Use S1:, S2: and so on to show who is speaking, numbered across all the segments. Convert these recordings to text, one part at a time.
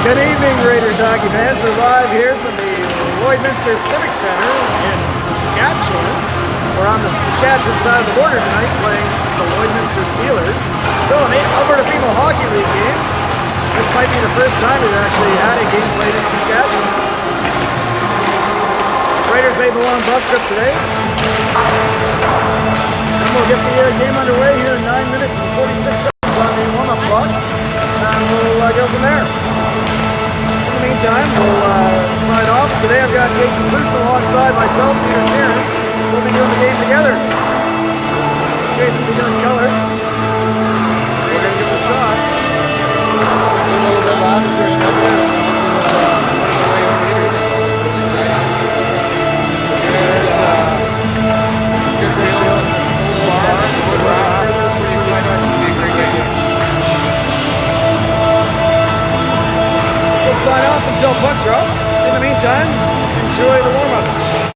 S1: Good evening, Raiders hockey fans. We're live here from the Lloydminster Civic Center in Saskatchewan. We're on the Saskatchewan side of the border tonight playing the Lloydminster Steelers. So an Alberta Female Hockey League game. This might be the first time we've actually had a game played in Saskatchewan. Raiders made the long bus trip today. And we'll get the game underway here in 9 minutes and 46 seconds on the warm-up clock. And we'll go from there. In the meantime, we'll sign off. Today I've got Jason Cluse alongside myself, Peter Kieran. We'll be doing the game together. Jason will be doing color. We're going to give it a shot. A little bit last year. Sign off until puck drop. In the meantime, enjoy the warm-ups.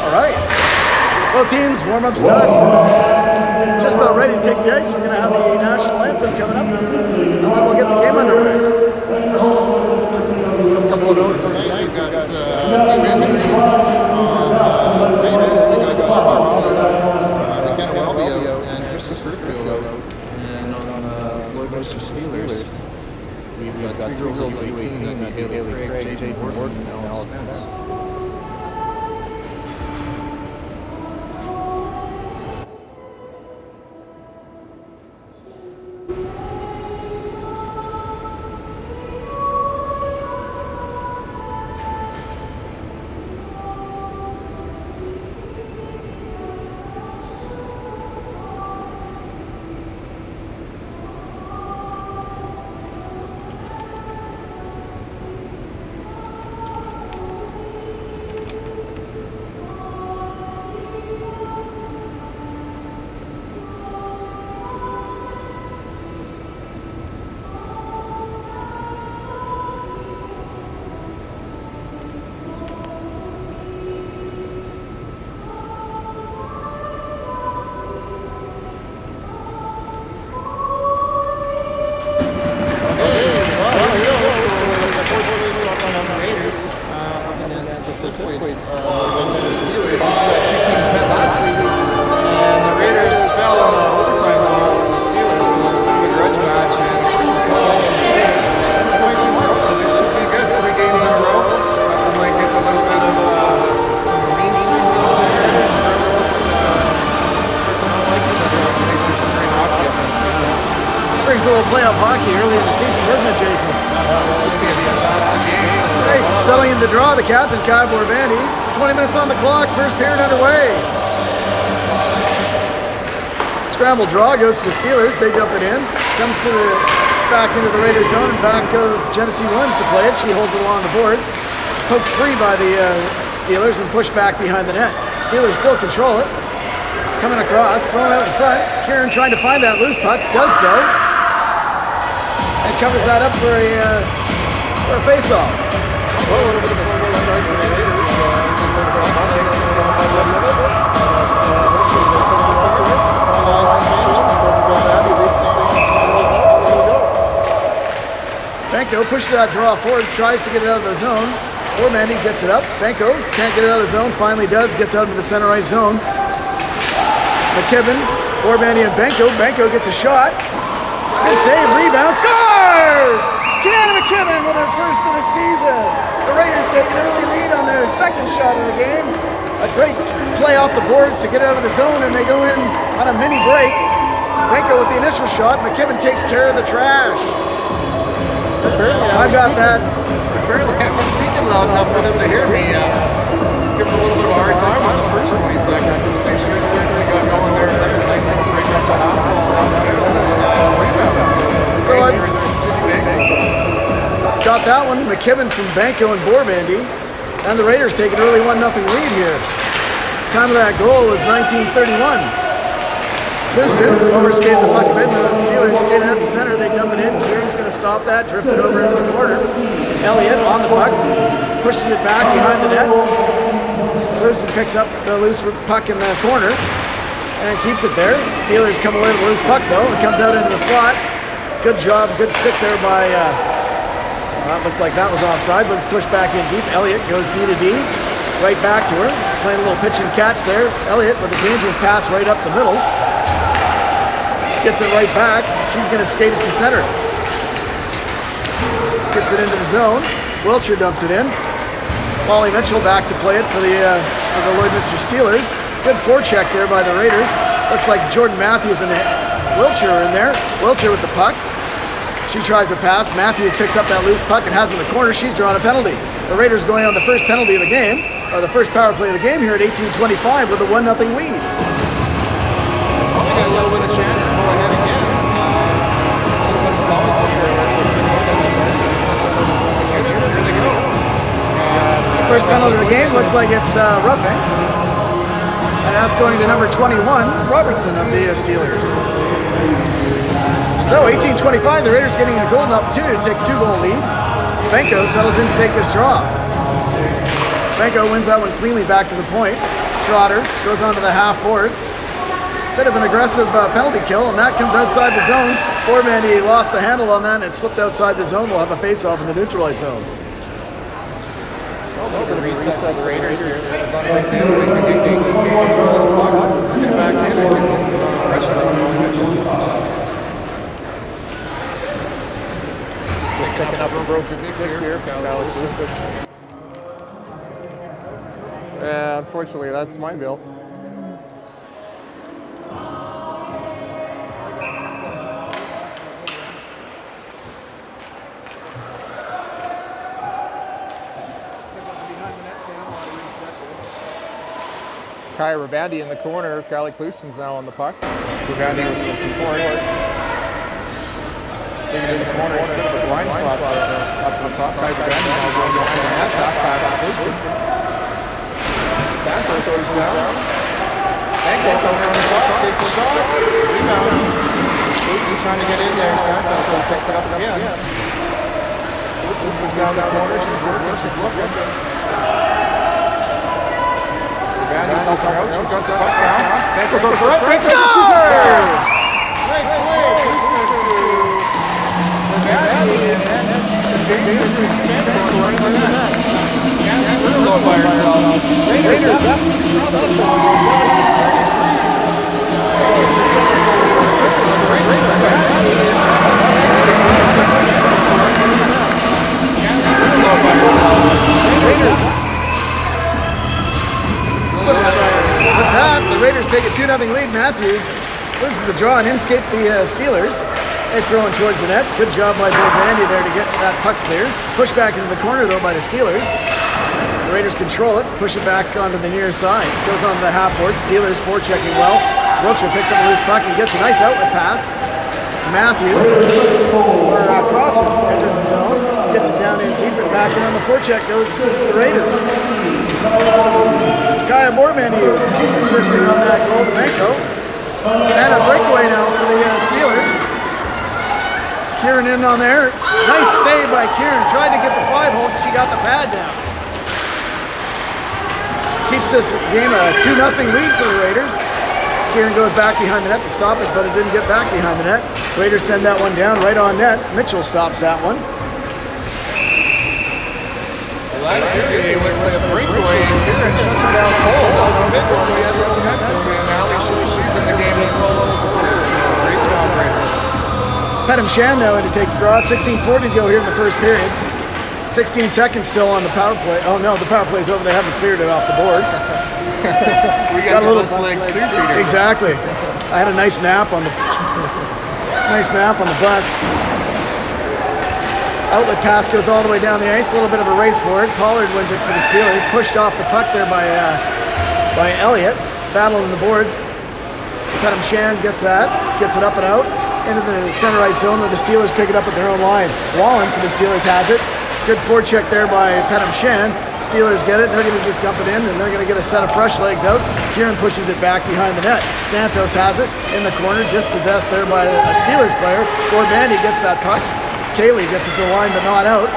S1: All right. Both teams, warm-up's done. Just about ready to take the ice. We're going to have the national anthem coming up, and then we'll get the game underway.
S2: A couple of notes from tonight. We've got a few injuries on Raiders. We got McKenna Welby out and Christus Fruitfield out. And on Lloydminster Steelers, we've got 3 girls over 18. That'd be Haley Craig, Jaden Morton, and Alex Spence.
S1: Brings a little playoff hockey early in the season, doesn't it, Jason?
S2: It's going to be a fantastic game.
S1: Right, selling in the draw, the captain, Kai Borbandi. 20 minutes on the clock, first period underway. Scramble draw goes to the Steelers, they dump it in. Comes to the back into the Raiders zone, and back goes Genesee Williams to play it. She holds it along the boards. Poked free by the Steelers and pushed back behind the net. Steelers still control it. Coming across, throwing out in front. Kieran trying to find that loose puck, does so. And covers that up for a face-off.
S2: Well, a little bit of a slow start for the Raiders.
S1: Benko pushes that draw forward, tries to get it out of the zone. Borbandi gets it up. Benko can't get it out of the zone, finally does, gets out of the center ice zone. McKibben, Borbandi, and Benko. Benko gets a shot. Good save, rebound, scores! Kiana McKibben with her first of the season. The Raiders take an early lead on their second shot of the game. A great play off the boards to get out of the zone, and they go in on a mini break. Benko with the initial shot. McKibben takes care of the trash. I got that.
S2: I'm speaking loud enough for them to hear me. Give them a little bit of a hard time on the first 20 seconds. They certainly got going there. A nice thing to break up the half ball.
S1: So I got that one. McKibben from Benko and Borbandi. And the Raiders take an early 1-0 lead here. Time of that goal was 1931. Houston overskated the puck a bit, and the Steelers skated out the center. They dump it in. Kieran's going to stop that, drift it over into the corner. Elliott on the puck, pushes it back behind the net. Houston picks up the loose puck in the corner and keeps it there. Steelers come away with a loose puck though. It comes out into the slot. Good job, good stick there by, that looked like that was offside, but it's pushed back in deep. Elliott goes D to D, right back to her. Playing a little pitch and catch there. Elliott with a dangerous pass right up the middle. Gets it right back. She's going to skate it to center. Gets it into the zone. Wiltshire dumps it in. Molly Mitchell back to play it for the Lloydminster Steelers. Good forecheck there by the Raiders. Looks like Jordan Matthews and Wiltshire are in there. Wiltshire with the puck. She tries a pass. Matthews picks up that loose puck and has it in the corner. She's drawn a penalty. The Raiders going on the first penalty of the game, or the first power play of the game here at 18:25 with a 1-0 lead.
S2: They got a little bit of chance to go ahead again. Here they go.
S1: First penalty of the game looks like it's roughing. And that's going to number 21, Robertson of the Steelers. So 18:25, the Raiders getting a golden opportunity to take a 2-goal lead. Benko settles in to take this draw. Benko wins that one cleanly back to the point. Trotter goes onto the half boards. Bit of an aggressive penalty kill, and that comes outside the zone. Borbandy lost the handle on that, and it slipped outside the zone. We'll have a face-off in the neutralized zone.
S2: Well, the reset for the Raiders here. This is not a big deal. We can get control of the puck, get back in, and get some pressure on Mitchell. Just picking up a broken stick here. Yeah, unfortunately, that's my bill. Kai Rabandy in the corner. Gally Clouston's now on the puck. Rabandy with some support. Digging in the corner. It's a bit of a blind spot up on top. Kai Rabandy now going behind the net. Back pass to Clouston. Santos goes down. Benko coming on the top. Takes a shot. Rebound. Clouston trying to get in there. Santos picks it up again. Clouston goes down the corner. She's working. She's looking. Randy's helping her out. She's got the puck down. Benko's on front. Benko scores! Great play. Clouston to Randy, and then continues to expand it towards the net. Randy's really low by herself. Raiders up.
S1: With that, the Raiders take a 2-0 lead. Matthews loses the draw and in-skate the Steelers. They throw in towards the net. Good job by Bill Bandy there to get that puck clear. Pushed back into the corner, though, by the Steelers. The Raiders control it, push it back onto the near side. Goes onto the half board. Steelers forechecking well. Wiltshire picks up a loose puck and gets a nice outlet pass. Matthews, or Crossan, enters the zone. Gets it down in deep and back, and on the forecheck goes the Raiders. Kaya Borbandy assisting on that goal to Benko. And a breakaway now for the Steelers. Kieran in on there. Nice save by Kieran. Tried to get the 5-hole, but she got the pad down. Keeps this game a 2-0 lead for the Raiders. Kieran goes back behind the net to stop it, but it didn't get back behind the net. Raiders send that one down right on net. Mitchell stops that one.
S2: With a breakaway, and Kieran shuts him down cold. That was a big one. We had the momentum, and Allie, she's in the game as well. Great job, Raiders.
S1: Petam Shan now in to take the draw. 16:40 to go here in the first period. 16 seconds still on the power play. Oh no, the power play's over. They haven't cleared it off the board.
S2: We got a little legs too, Peter.
S1: Exactly. I had a nice nap on the bus. Outlet pass goes all the way down the ice. A little bit of a race for it. Pollard wins it for the Steelers. Pushed off the puck there by Elliott. Battle in the boards. Petam Shan gets that. Gets it up and out into the center ice zone where the Steelers pick it up at their own line. Wallen for the Steelers has it. Good forecheck there by Petam Shan. Steelers get it. They're going to just dump it in, and they're going to get a set of fresh legs out. Kieran pushes it back behind the net. Santos has it in the corner. Dispossessed there by a Steelers player. Borbandy gets that puck. Kaylee gets it to the line but not out.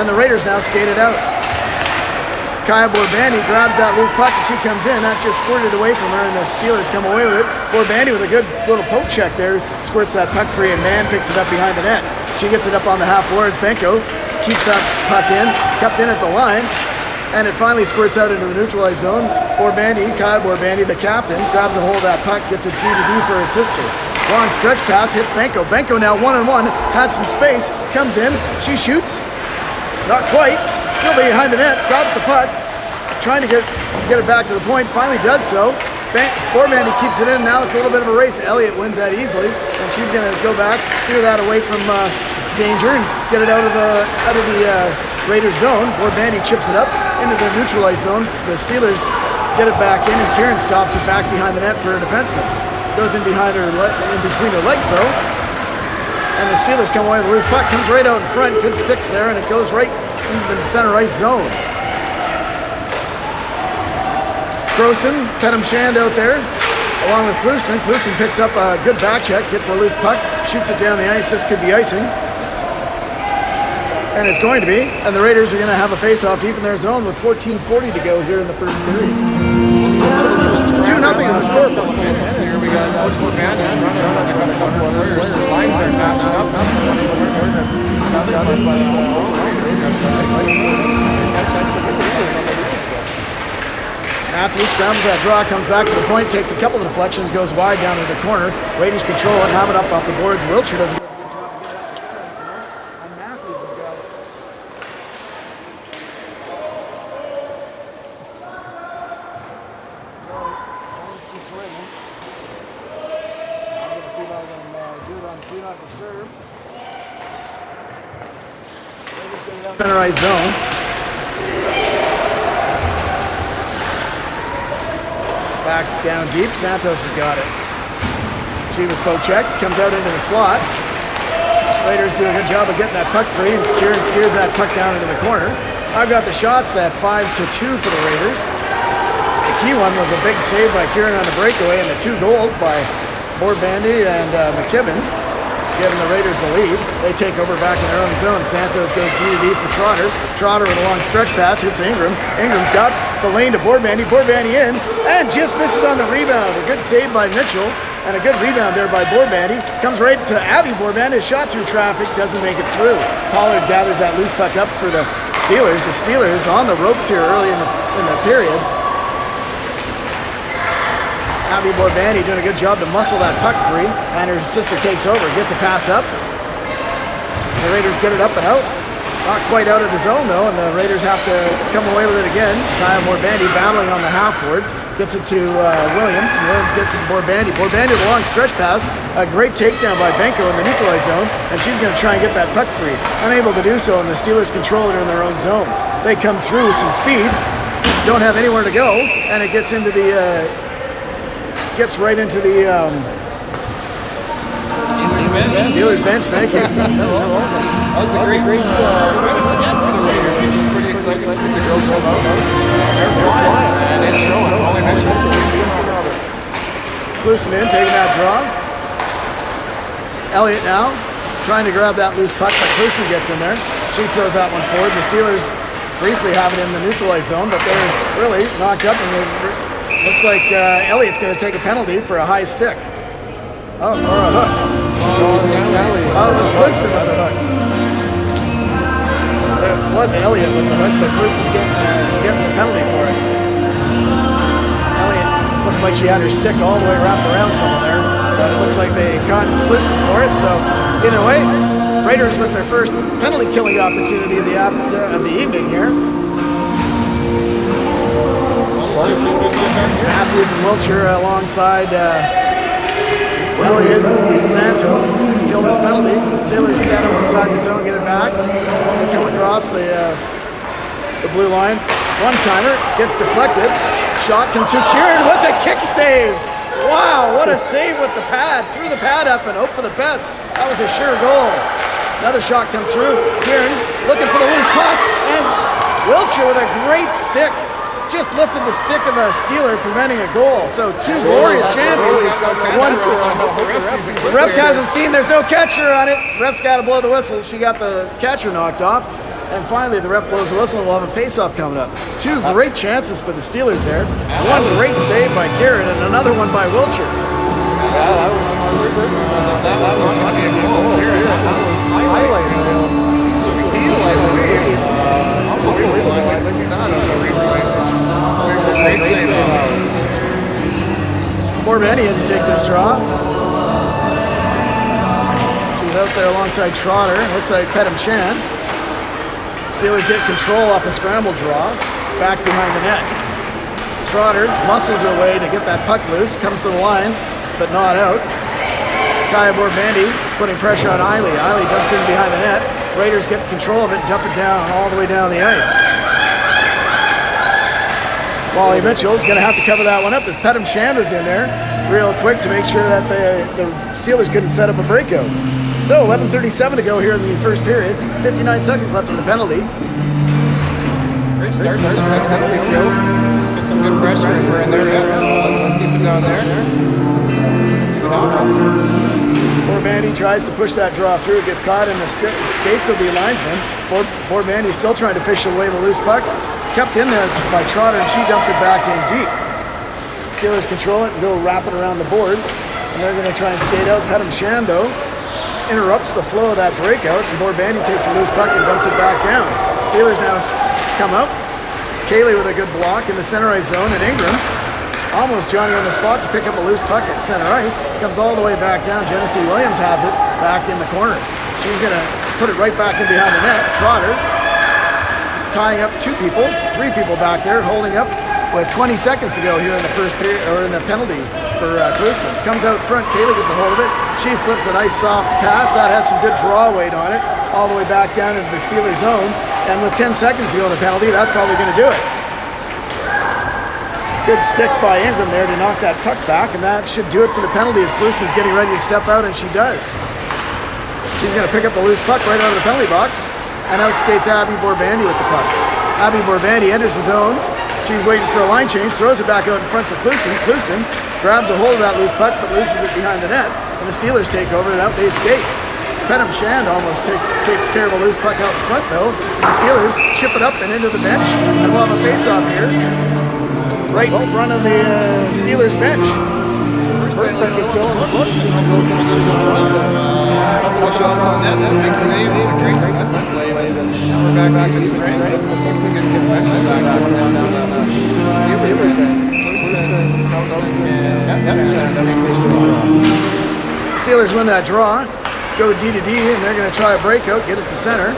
S1: And the Raiders now skate it out. Kaya Borbandy grabs that loose puck and she comes in. That just squirted away from her and the Steelers come away with it. Borbandy with a good little poke check there squirts that puck free and Mann picks it up behind the net. She gets it up on the half boards. Benko keeps that puck in, kept in at the line, and it finally squirts out into the neutralized zone. Kaya Borbandy, the captain, grabs a hold of that puck, gets a D-to-D for her sister. Long stretch pass, hits Benko. Benko now one-on-one, has some space, comes in, she shoots. Not quite, still behind the net, grabs the puck, trying to get it back to the point, finally does so. Borbandy keeps it in, now it's a little bit of a race. Elliott wins that easily, and she's going to go back, steer that away from danger, and get it out of the Raiders zone. Borbandy chips it up into the neutralized zone. The Steelers get it back in, and Kieran stops it back behind the net for a defenseman. Goes in behind her, in between her legs though, and the Steelers come away with a loose puck. Comes right out in front, good sticks there, and it goes right into the center ice zone. Crossan, Petam Shan out there, along with Clouston. Clouston picks up a good back check, gets a loose puck, shoots it down the ice. This could be icing. and it's going to be. And the Raiders are going to have a face-off deep in their zone with 14:40 to go here in the first period. 2-0 in the scoreboard.
S3: Here we got Coach Van running a couple of lines there, matching up.
S1: Matthews scrambles that draw, comes back to the point, takes a couple of deflections, goes wide down to the corner. Raiders control it, have it up off the boards. Wiltshire does a good job of getting out the center, and Matthews has got it. So, Jones keeps waiting. I'm going to see if I can do it on Do Not Disturb. Raiders get it out in the right zone. Back down deep, Santos has got it. Chivas Bocek comes out into the slot. Raiders do a good job of getting that puck free, and Kieran steers that puck down into the corner. I've got the shots at 5-2 for the Raiders. The key one was a big save by Kieran on the breakaway, and the 2 goals by Borbandy and McKibben, giving the Raiders the lead. They take over back in their own zone. Santos goes D-to-D for Trotter. Trotter with a long stretch pass, hits Ingram. Ingram's got the lane to Borbandy. Borbandy in, and just misses on the rebound. A good save by Mitchell, and a good rebound there by Borbandy. Comes right to Avi Borbandy. Shot through traffic, doesn't make it through. Pollard gathers that loose puck up for the Steelers. The Steelers on the ropes here early in the period. Avi Borbandy doing a good job to muscle that puck free, and her sister takes over, gets a pass up. The Raiders get it up and out. Not quite out of the zone though, and the Raiders have to come away with it again. Kyle Borbandy battling on the half boards, gets it to Williams, and Williams gets it to Borbandy. Borbandy with a long stretch pass, a great takedown by Benko in the neutralized zone, and she's going to try and get that puck free. Unable to do so, and the Steelers control it in their own zone. They come through with some speed, don't have anywhere to go, and it gets into the gets right into the Steelers bench. Thank you.
S2: That was a great minutes again for the Raiders. This is pretty exciting to see the girls go out. They're flying, and it's showing. Only mentioned
S1: Gluston in, taking that draw. Elliott now trying to grab that loose puck, but Gluston gets in there. She throws that one forward. The Steelers briefly have it in the neutralized zone, but they're really knocked up, and looks like Elliott's going to take a penalty for a high stick. Oh, or a hook. Oh, it was Gluston with the hook. It was Elliott with the hook, but Gluston's getting the penalty for it. Elliott looked like she had her stick all the way wrapped around someone there, but it looks like they caught Gluston for it. So either way, Raiders with their first penalty killing opportunity of the evening here. Matthews and Wiltshire alongside Elliott and Santos killed his penalty. Sailors stand up inside the zone, get it back. They come across the blue line. One-timer gets deflected. Shot comes through. Kieran with a kick save. Wow, what a save with the pad. Threw the pad up and hope for the best. That was a sure goal. Another shot comes through. Kieran looking for the loose puck, and Wiltshire with a great stick. Just lifted the stick of a Steeler, preventing a goal. So 2 glorious chances. One. The ref hasn't seen. There's no catcher on it. Ref's got to blow the whistle. She got the catcher knocked off. And finally, the ref blows the whistle, and we'll have a face-off coming up. 2 great chances for the Steelers there. One great save by Kieran, and another one by Wiltshire.
S3: That was not a goal. That was highlighting. Unbelievable. I see that on the replay.
S1: Borbandy had to take this draw. She's out there alongside Trotter. Looks like Pedham Chan. Steelers get control off a scramble draw. Back behind the net. Trotter muscles her way to get that puck loose. Comes to the line, but not out. Kaya Borbandy putting pressure on Eiley. Eiley dumps in behind the net. Raiders get control of it and dump it down all the way down the ice. Wally Mitchell's going to have to cover that one up as Pedham Shand was in there real quick to make sure that the Steelers couldn't set up a breakout. So 11:37 to go here in the first period. 59 seconds left in the penalty.
S2: Great start to the penalty kill. Get some good pressure. We're in there yet, so let's keep it down there. Let's see what happens.
S1: Borbandy tries to push that draw through. It gets caught in the skates of the linesman. Borbandy still trying to fish away the loose puck. Kept in there by Trotter, and she dumps it back in deep. Steelers control it and go wrap it around the boards. And they're going to try and skate out. Pedam Shan, though, interrupts the flow of that breakout, and Borbandy takes a loose puck and dumps it back down. Steelers now come out. Kaylee with a good block in the center ice zone, and Ingram, almost Johnny on the spot to pick up a loose puck at center ice, comes all the way back down. Genesee Williams has it back in the corner. She's going to put it right back in behind the net. Trotter tying up three people back there, holding up with 20 seconds to go here in the first period, or in the penalty for Clewiston. Comes out front, Kaylee gets a hold of it. She flips a nice soft pass that has some good draw weight on it, all the way back down into the Steelers zone. And with 10 seconds to go in the penalty, that's probably going to do it. Good stick by Ingram there to knock that puck back, and that should do it for the penalty as Clewiston's getting ready to step out, and she does. She's going to pick up the loose puck right out of the penalty box, and out skates Abby Borbandy with the puck. Abby Borbandy enters the zone. She's waiting for a line change, throws it back out in front for Clewiston. Clewiston grabs a hold of that loose puck, but loses it behind the net, and the Steelers take over, and out they skate. Pedam Shand almost takes care of a loose puck out in front, though. The Steelers chip it up and into the bench, and we'll have a face-off here right in front of the Steelers bench.
S2: First penalty kill in the book. Couple of shots on net, some big saves, a great defensive play, but now we're back to strength. Let's see if we can get back
S1: to Steelers win that draw, go D to D, and they're going to try a breakout, get it to center.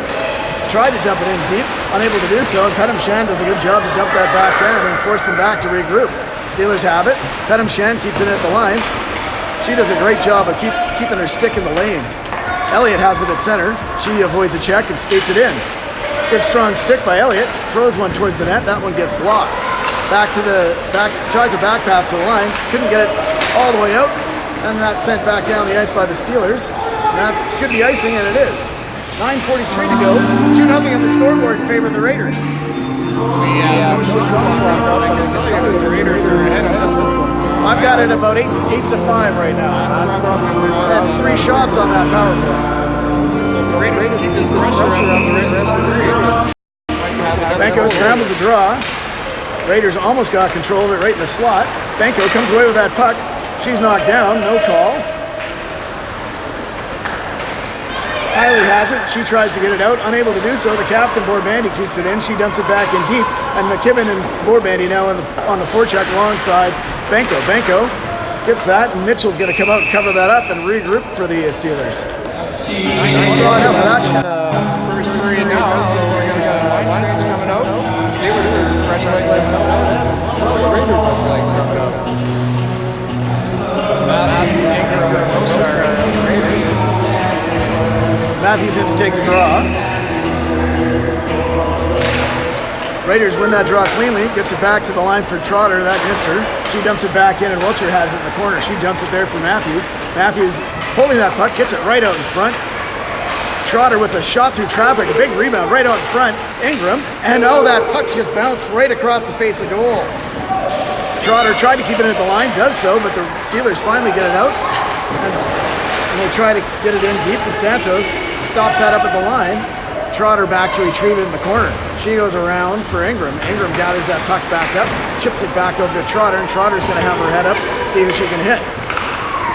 S1: Tried to dump it in deep, unable to do so, and Pedam Shan does a good job to dump that back in and force them back to regroup. Steelers have it. Pedam Shan keeps it at the line. She does a great job of keeping her stick in the lanes. Elliott has it at center. She avoids a check and skates it in. Good strong stick by Elliott. Throws one towards the net. That one gets blocked. Tries a back pass to the line. Couldn't get it all the way out. And that's sent back down the ice by the Steelers. And that could be icing, and it is. 9:43 to go. 2-0 on the scoreboard in favor of the Raiders.
S2: The Raiders are ahead of us.
S1: I've got it about 8 to 5 right now. And 3 shots on that power play.
S2: So if the Raiders keep this pressure on the rest of the period,
S1: Benko scrambles the draw. Raiders almost got control of it right in the slot. Benko comes away with that puck. She's knocked down, no call. Kylie has it. She tries to get it out. Unable to do so. The captain, Borbandy, keeps it in. She dumps it back in deep. And McKibben and Borbandy now on the forecheck alongside Benko. Benko gets that, and Mitchell's going to come out and cover that up and regroup for the Steelers. Saw enough of that shot.
S3: First period now, so we're going to get a line change coming out. Steelers are fresh legs coming out. Well, the Raiders are fresh legs coming out. Matthews, Ingram, Raiders.
S1: Matthews in to take the draw. Raiders win that draw cleanly. Gets it back to the line for Trotter. That missed her. She dumps it back in, and Wiltshire has it in the corner. She dumps it there for Matthews. Matthews holding that puck, gets it right out in front. Trotter with a shot through traffic, a big rebound right out in front. Ingram, and oh, that puck just bounced right across the face of goal. Trotter tried to keep it at the line, does so, but the Steelers finally get it out. And they try to get it in deep, and Santos stops that up at the line. Trotter back to retrieve it in the corner. She goes around for Ingram. Ingram gathers that puck back up, chips it back over to Trotter, and Trotter's going to have her head up, see who she can hit.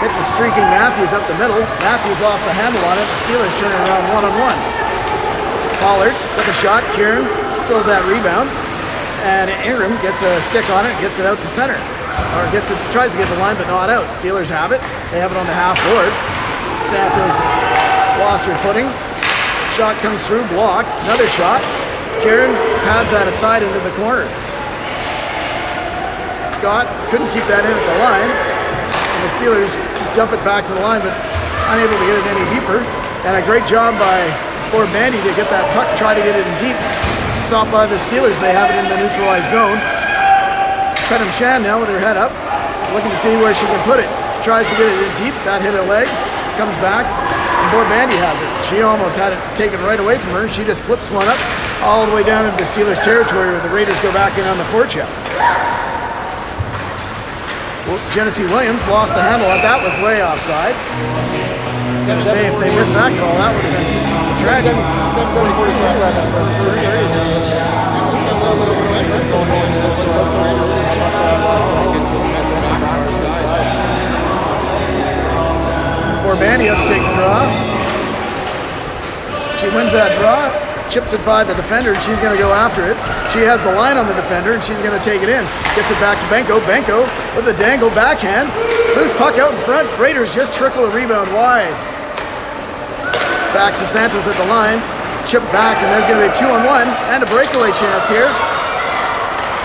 S1: Hits a streaking Matthews up the middle. Matthews lost the handle on it. The Steelers turn it around one-on-one. Pollard with a shot. Kieran spills that rebound, and Ingram gets a stick on it and gets it out to center. Or tries to get the line, but not out. Steelers have it. They have it on the half board. Santos lost her footing. Shot comes through, blocked. Another shot. Kieran pads that aside into the corner. Scott couldn't keep that in at the line. And the Steelers dump it back to the line, but unable to get it any deeper. And a great job by Borbandy to get that puck, try to get it in deep. Stopped by the Steelers. They have it in the neutralized zone. Pedam Shan now with her head up, looking to see where she can put it. Tries to get it in deep. That hit her leg. Comes back, and Borbandy has it. She almost had it taken right away from her. She just flips one up all the way down into the Steelers' territory, where the Raiders go back in on the forecheck. Well, Genesee Williams lost the handle on that. Was way offside. going to say, if they missed that call, that would have been tragic.
S3: 7:45 left in the first period.
S2: Steelers got a little bit of momentum going on there. So the Raiders are get some momentum back on our side.
S1: Borbani up to take the draw. She wins that draw, chips it by the defender, and she's going to go after it. She has the line on the defender, and she's going to take it in. Gets it back to Benko. Benko with the dangle backhand. Loose puck out in front. Raiders just trickle a rebound wide. Back to Santos at the line. Chip back, and there's going to be a 2-on-1 and a breakaway chance here.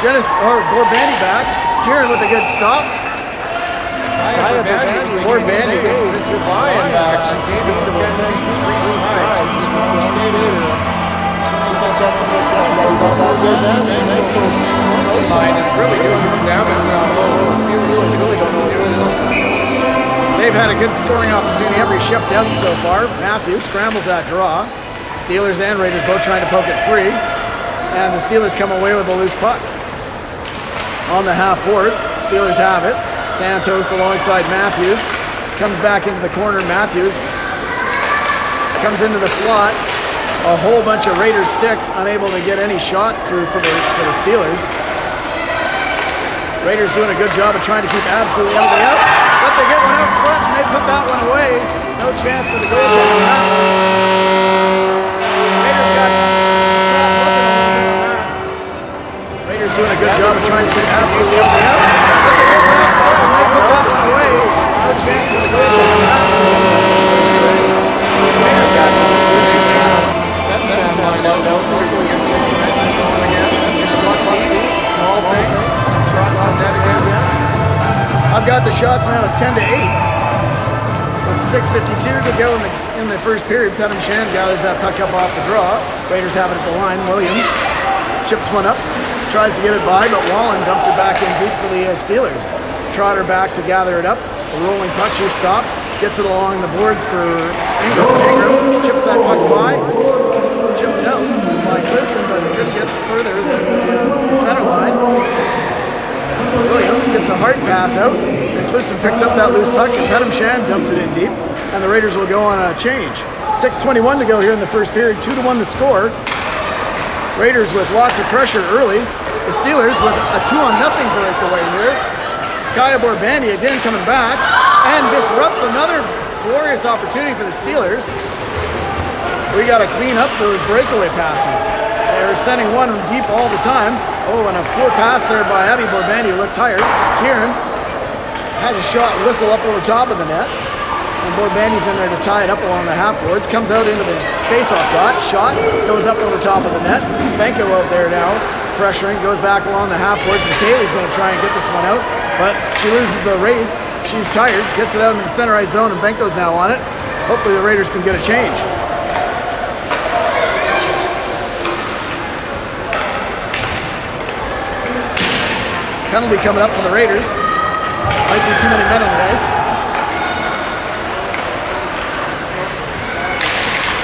S1: Borbani back. Kieran with a good stop. Borbani.
S3: Flying back. She came in to defend them. Line is really doing some damage now.
S1: They've had a good scoring opportunity every shift down so far. Matthews scrambles that draw. Steelers and Raiders both trying to poke it free. And the Steelers come away with a loose puck. On the half boards, Steelers have it. Santos alongside Matthews. Comes back into the corner. Matthews comes into the slot. A whole bunch of Raiders sticks, unable to get any shot through for the Steelers. Raiders doing a good job of trying to keep absolutely everything out. But they get one out front and they put that one away. No chance for the goal. Raiders doing a good job of trying to keep absolutely everything out. But they get one out front and they put that one away. No chance for the goal. Raiders got
S3: Small things. Shots on net again.
S1: I've got the shots now at 10-8. With 6:52 to go in the first period. Pedham Shan gathers that puck up off the draw. Raiders have it at the line. Williams chips one up, tries to get it by, but Wallen dumps it back in deep for the Steelers. Trotter back to gather it up. A rolling puck, she stops, gets it along the boards for Ingram. Ingram chips that puck by. Chipped out by Clifton, but couldn't get further than the center line. Williams gets a hard pass out, and Clifton picks up that loose puck, and Pedham Shan dumps it in deep, and the Raiders will go on a change. 6:21 to go here in the first period, 2-1 to score. Raiders with lots of pressure early. The Steelers with a 2-0 breakaway here. Kaya Borbani again coming back, and disrupts another glorious opportunity for the Steelers. We got to clean up those breakaway passes. They're sending one deep all the time. Oh, and a poor pass there by Abby Borbani, who looked tired. Kieran has a shot whistle up over top of the net. And Borbani's in there to tie it up along the half boards. Comes out into the face-off dot. Shot goes up over top of the net. Benko out there now, pressuring, goes back along the half boards. And Kaylee's going to try and get this one out. But she loses the race. She's tired. Gets it out in the center right zone, and Benko's now on it. Hopefully the Raiders can get a change. Penalty coming up for the Raiders. Might be too many men on the ice.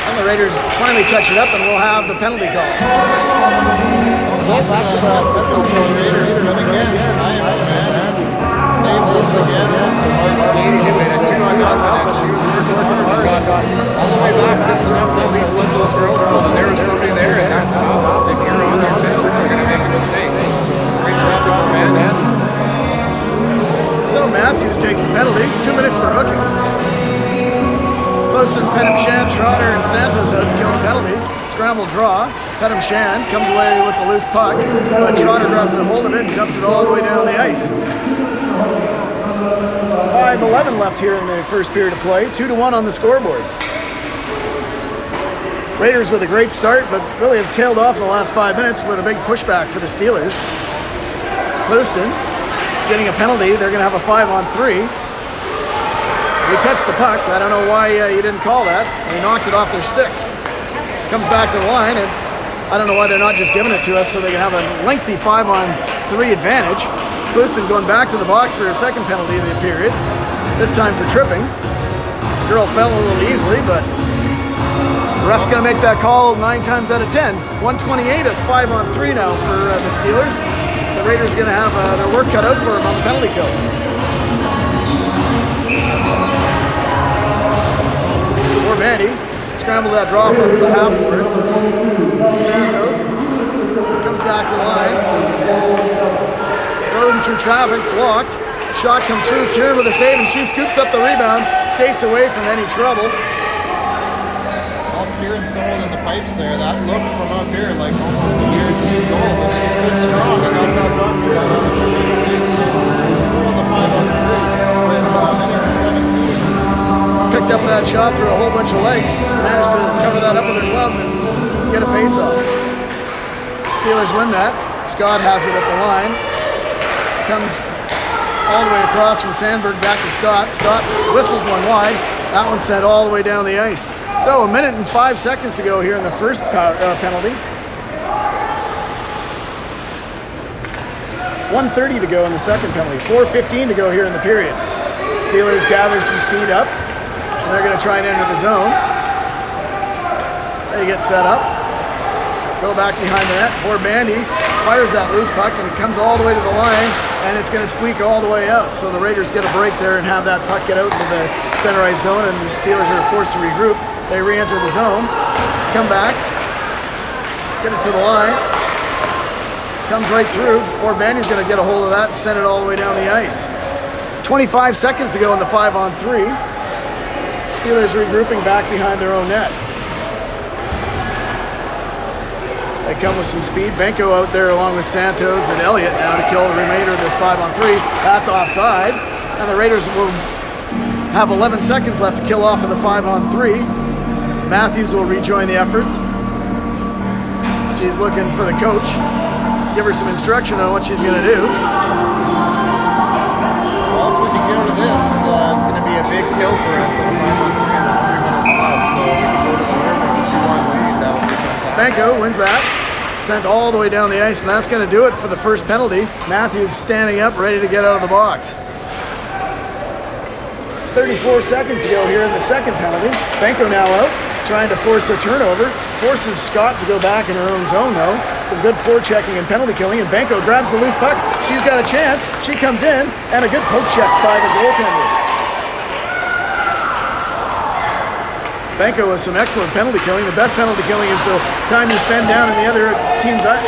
S1: And the Raiders finally touch it up, and we'll have the penalty call.
S2: So back to the Raiders, and again, same this again. Some hard skating. They made a 2-0, and she was working hard all the way back, just enough to at least let those girls know that there was somebody there, and that's how if you're on their tails, they're going to make a mistake. Great job to our man.
S1: So Matthews takes the penalty. 2 minutes for hooking. Close to Pedham Shan, Trotter, and Santos out to kill the penalty. Scramble draw. Pedham Shan comes away with the loose puck, but Trotter grabs a hold of it and dumps it all the way down the ice. 5:11 left here in the first period of play. 2-1 on the scoreboard. Raiders with a great start, but really have tailed off in the last 5 minutes with a big pushback for the Steelers. Clouston getting a penalty. They're going to have a 5-on-3. We touched the puck. I don't know why you didn't call that. They knocked it off their stick. Comes back to the line, and I don't know why they're not just giving it to us so they can have a lengthy 5-on-3 advantage. Clouston going back to the box for a second penalty of the period, this time for tripping. Girl fell a little easily, but the ref's going to make that call 9 times out of 10. 128 at 5-on-3 now for the Steelers. The Raiders are going to have their work cut out for them on the penalty kill. Poor Mandy scrambles that draw from the half boards. Santos comes back to the line. Throws him through traffic, blocked. Shot comes through, Kieran with a save, and she scoops up the rebound, skates away from any trouble.
S2: All Kieran sold in the pipes there. That looked from up here like almost a guaranteed goal, but she stood strong and got that run here. On the 5-on-3 with minute 17.
S1: Picked up that shot through a whole bunch of legs, managed to cover that up with her glove and get a face-off. Steelers win that. Scott has it at the line. Comes all the way across from Sandberg back to Scott. Scott whistles one wide. That one's sent all the way down the ice. So 1 minute and 5 seconds to go here in the first penalty. 1:30 to go in the second penalty. 4:15 to go here in the period. Steelers gather some speed up, and they're going to try and enter the zone. They get set up. Go back behind the net. Poor Bandy fires that loose puck, and it comes all the way to the line, and it's going to squeak all the way out. So the Raiders get a break there and have that puck get out into the center ice zone, and the Steelers are forced to regroup. They re-enter the zone, come back, get it to the line, comes right through. Poor Bandy's going to get a hold of that and send it all the way down the ice. 25 seconds to go in the 5-on-3. Steelers regrouping back behind their own net. They come with some speed. Benko out there along with Santos and Elliott now to kill the remainder of this 5-on-3. That's offside. And the Raiders will have 11 seconds left to kill off in the 5-on-3. Matthews will rejoin the efforts. She's looking for the coach. Give her some instruction on what she's going to do.
S2: Well, if we can get rid of this, it's going to be a big kill for us in the 5-on-3 and 3 minutes left. So we can go to the river and 2-1 lead. That would be fantastic.
S1: Benko wins that. Sent all the way down the ice, and that's going to do it for the first penalty. Matthews standing up, ready to get out of the box. 34 seconds to go here in the second penalty. Benko now out, trying to force a turnover. Forces Scott to go back in her own zone, though. Some good forechecking and penalty killing, and Benko grabs the loose puck. She's got a chance. She comes in, and a good poke check by the goaltender. Benko with some excellent penalty killing. The best penalty killing is the time you spend down in the other team's zone.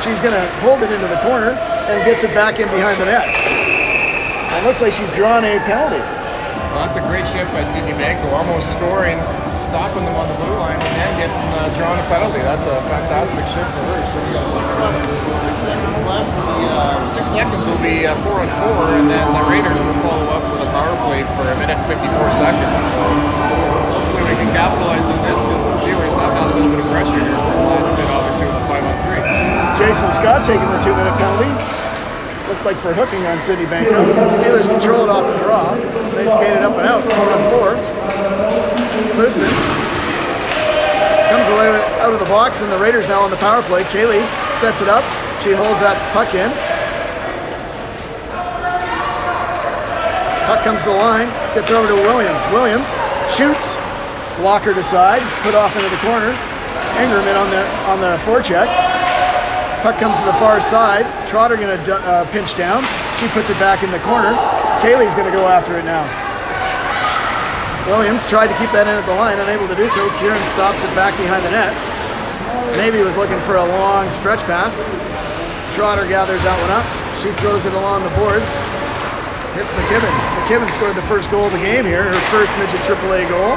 S1: She's going to hold it into the corner and gets it back in behind the net. It looks like she's drawn a penalty.
S3: Well, that's a great shift by Sydney Benko, almost scoring, stopping them on the blue line, and then getting drawn a penalty. That's a fantastic shift for her. So we got
S2: 6 seconds left.
S3: 6 seconds will be 4-on-4, and then the Raiders will follow up with a power play for 1 minute and 54 seconds. So hopefully we can capitalize on this because the Steelers have had a little bit of pressure here for the last bit, obviously with a 5-on-3.
S1: Jason Scott taking the 2-minute penalty. Looked like for hooking on Sydney Benko. Steelers control it off the draw. They skated up and out, 4-on-4. Clouston comes away out of the box, and the Raiders now on the power play. Kaylee sets it up. She holds that puck in. Puck comes to the line, gets over to Williams. Williams shoots, blocker to side, put off into the corner. Ingram in on the forecheck. Puck comes to the far side. Trotter going to pinch down. She puts it back in the corner. Kaylee's going to go after it now. Williams tried to keep that in at the line, unable to do so. Kieran stops it back behind the net. Maybe was looking for a long stretch pass. Trotter gathers that one up. She throws it along the boards. Hits McKibben. McKibben scored the first goal of the game here, her first Midget AAA goal.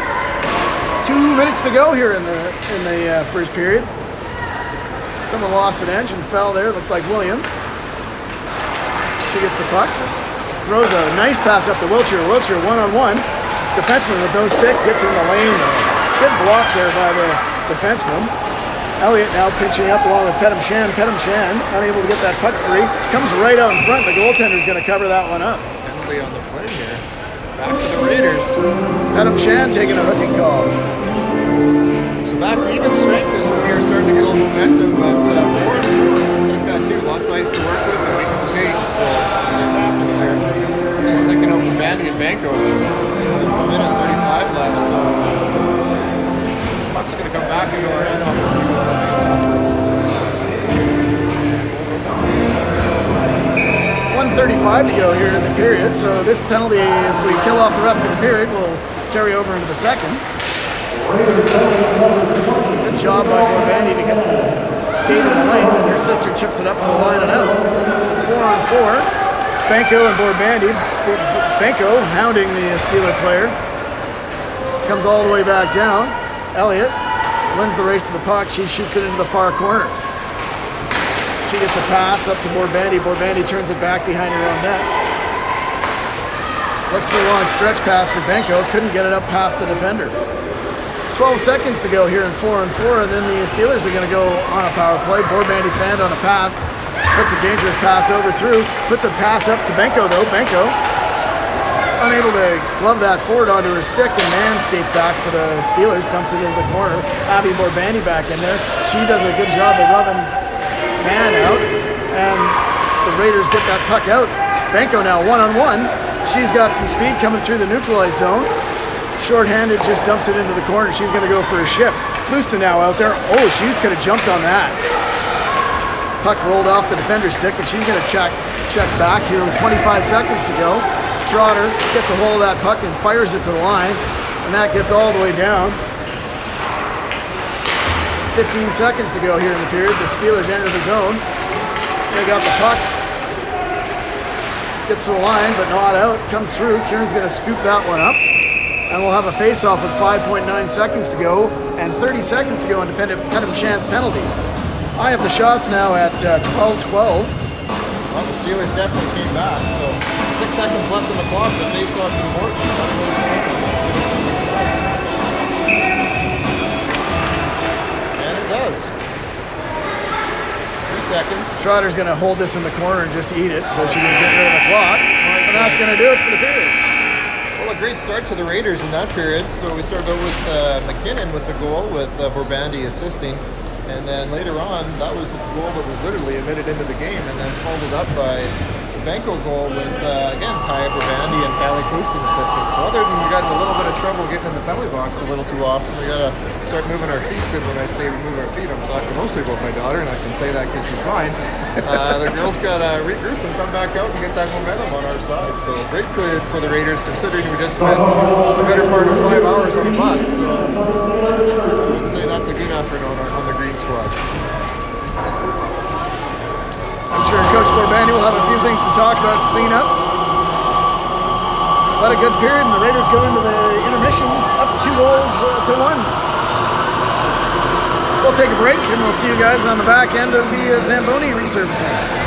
S1: 2 minutes to go here in the first period. Someone lost an edge and fell there. Looked like Williams. She gets the puck. Throws a nice pass up to Wiltshire. Wiltshire one-on-one. Defenseman with no stick gets in the lane though. Good block there by the defenseman. Elliott now pinching up along with Pedam Shan. Pedam Shan unable to get that puck free. Comes right out in front. The goaltender's going to cover that one up.
S3: Penalty on the play here. Back to the Raiders.
S1: Pedam Shan taking a hooking call.
S3: So back to even strength this one here, starting to get a little momentum, but forward, like that too. Lots of ice to work with, and we can skate. So we'll see what happens here. Just sticking up with Bandy and Benko with 1 minute 35 left. So puck's going to come back into our end. Obviously,
S1: 1:35 to go here in the period. So this penalty, if we kill off the rest of the period, will carry over into the second. Good job by Borbandy to get skate in the lane, and your sister chips it up to the line and out. 4-on-4. Benko and Borbandy. Benko hounding the Steeler player. Comes all the way back down. Elliott wins the race to the puck. She shoots it into the far corner. She gets a pass up to Borbandy. Borbandy turns it back behind her own net. Looks for a long stretch pass for Benko. Couldn't get it up past the defender. 12 seconds to go here in 4-on-4, and then the Steelers are going to go on a power play. Borbandy fanned on a pass. Puts a dangerous pass over through. Puts a pass up to Benko, though. Benko unable to glove that forward onto her stick, and Mann skates back for the Steelers. Dumps it into the corner. Abby Borbandy back in there. She does a good job of rubbing Mann out, and the Raiders get that puck out. Benko now 1-on-1. She's got some speed coming through the neutralized zone. Short-handed, just dumps it into the corner. She's going to go for a shift. Klusta now out there. Oh, she could have jumped on that. Puck rolled off the defender's stick, and she's going to check back here with 25 seconds to go. Trotter gets a hold of that puck and fires it to the line, and that gets all the way down. 15 seconds to go here in the period. The Steelers enter the zone. They got the puck. Gets to the line, but not out. Comes through. Kieran's going to scoop that one up. And we'll have a face-off with 5.9 seconds to go and 30 seconds to go on Penham Shan's penalty. I have the shots now at 12-12.
S3: Well, the Steelers definitely came back, so 6 seconds left on the clock. The face-off's important. And it does. 3 seconds.
S1: Trotter's going to hold this in the corner and just eat it so she can get rid of the clock. And that's going to do it for the period.
S3: Well, a great start to the Raiders in that period. So we started out with McKinnon with the goal, with Borbandy assisting. And then later on, that was the goal that was literally admitted into the game, and then followed up by the Benko goal with, again, Kaya Borbandy and Callie Koostin assisting. So other than we got in a little bit of trouble getting in the penalty box a little too often, we got to start moving our feet. And when I say we move our feet, I'm talking mostly about my daughter, and I can say that because she's mine. The girls got to regroup and come back out and get that momentum on our side. So great for the Raiders, considering we just spent the better part of 5 hours on the bus. So I would say that's a good effort on the green squad.
S1: I'm sure Coach Borbandy will have a few things to talk about and clean up. What a good period, and the Raiders go into the intermission up 2-1. We'll take a break, and we'll see you guys on the back end of the Zamboni resurfacing.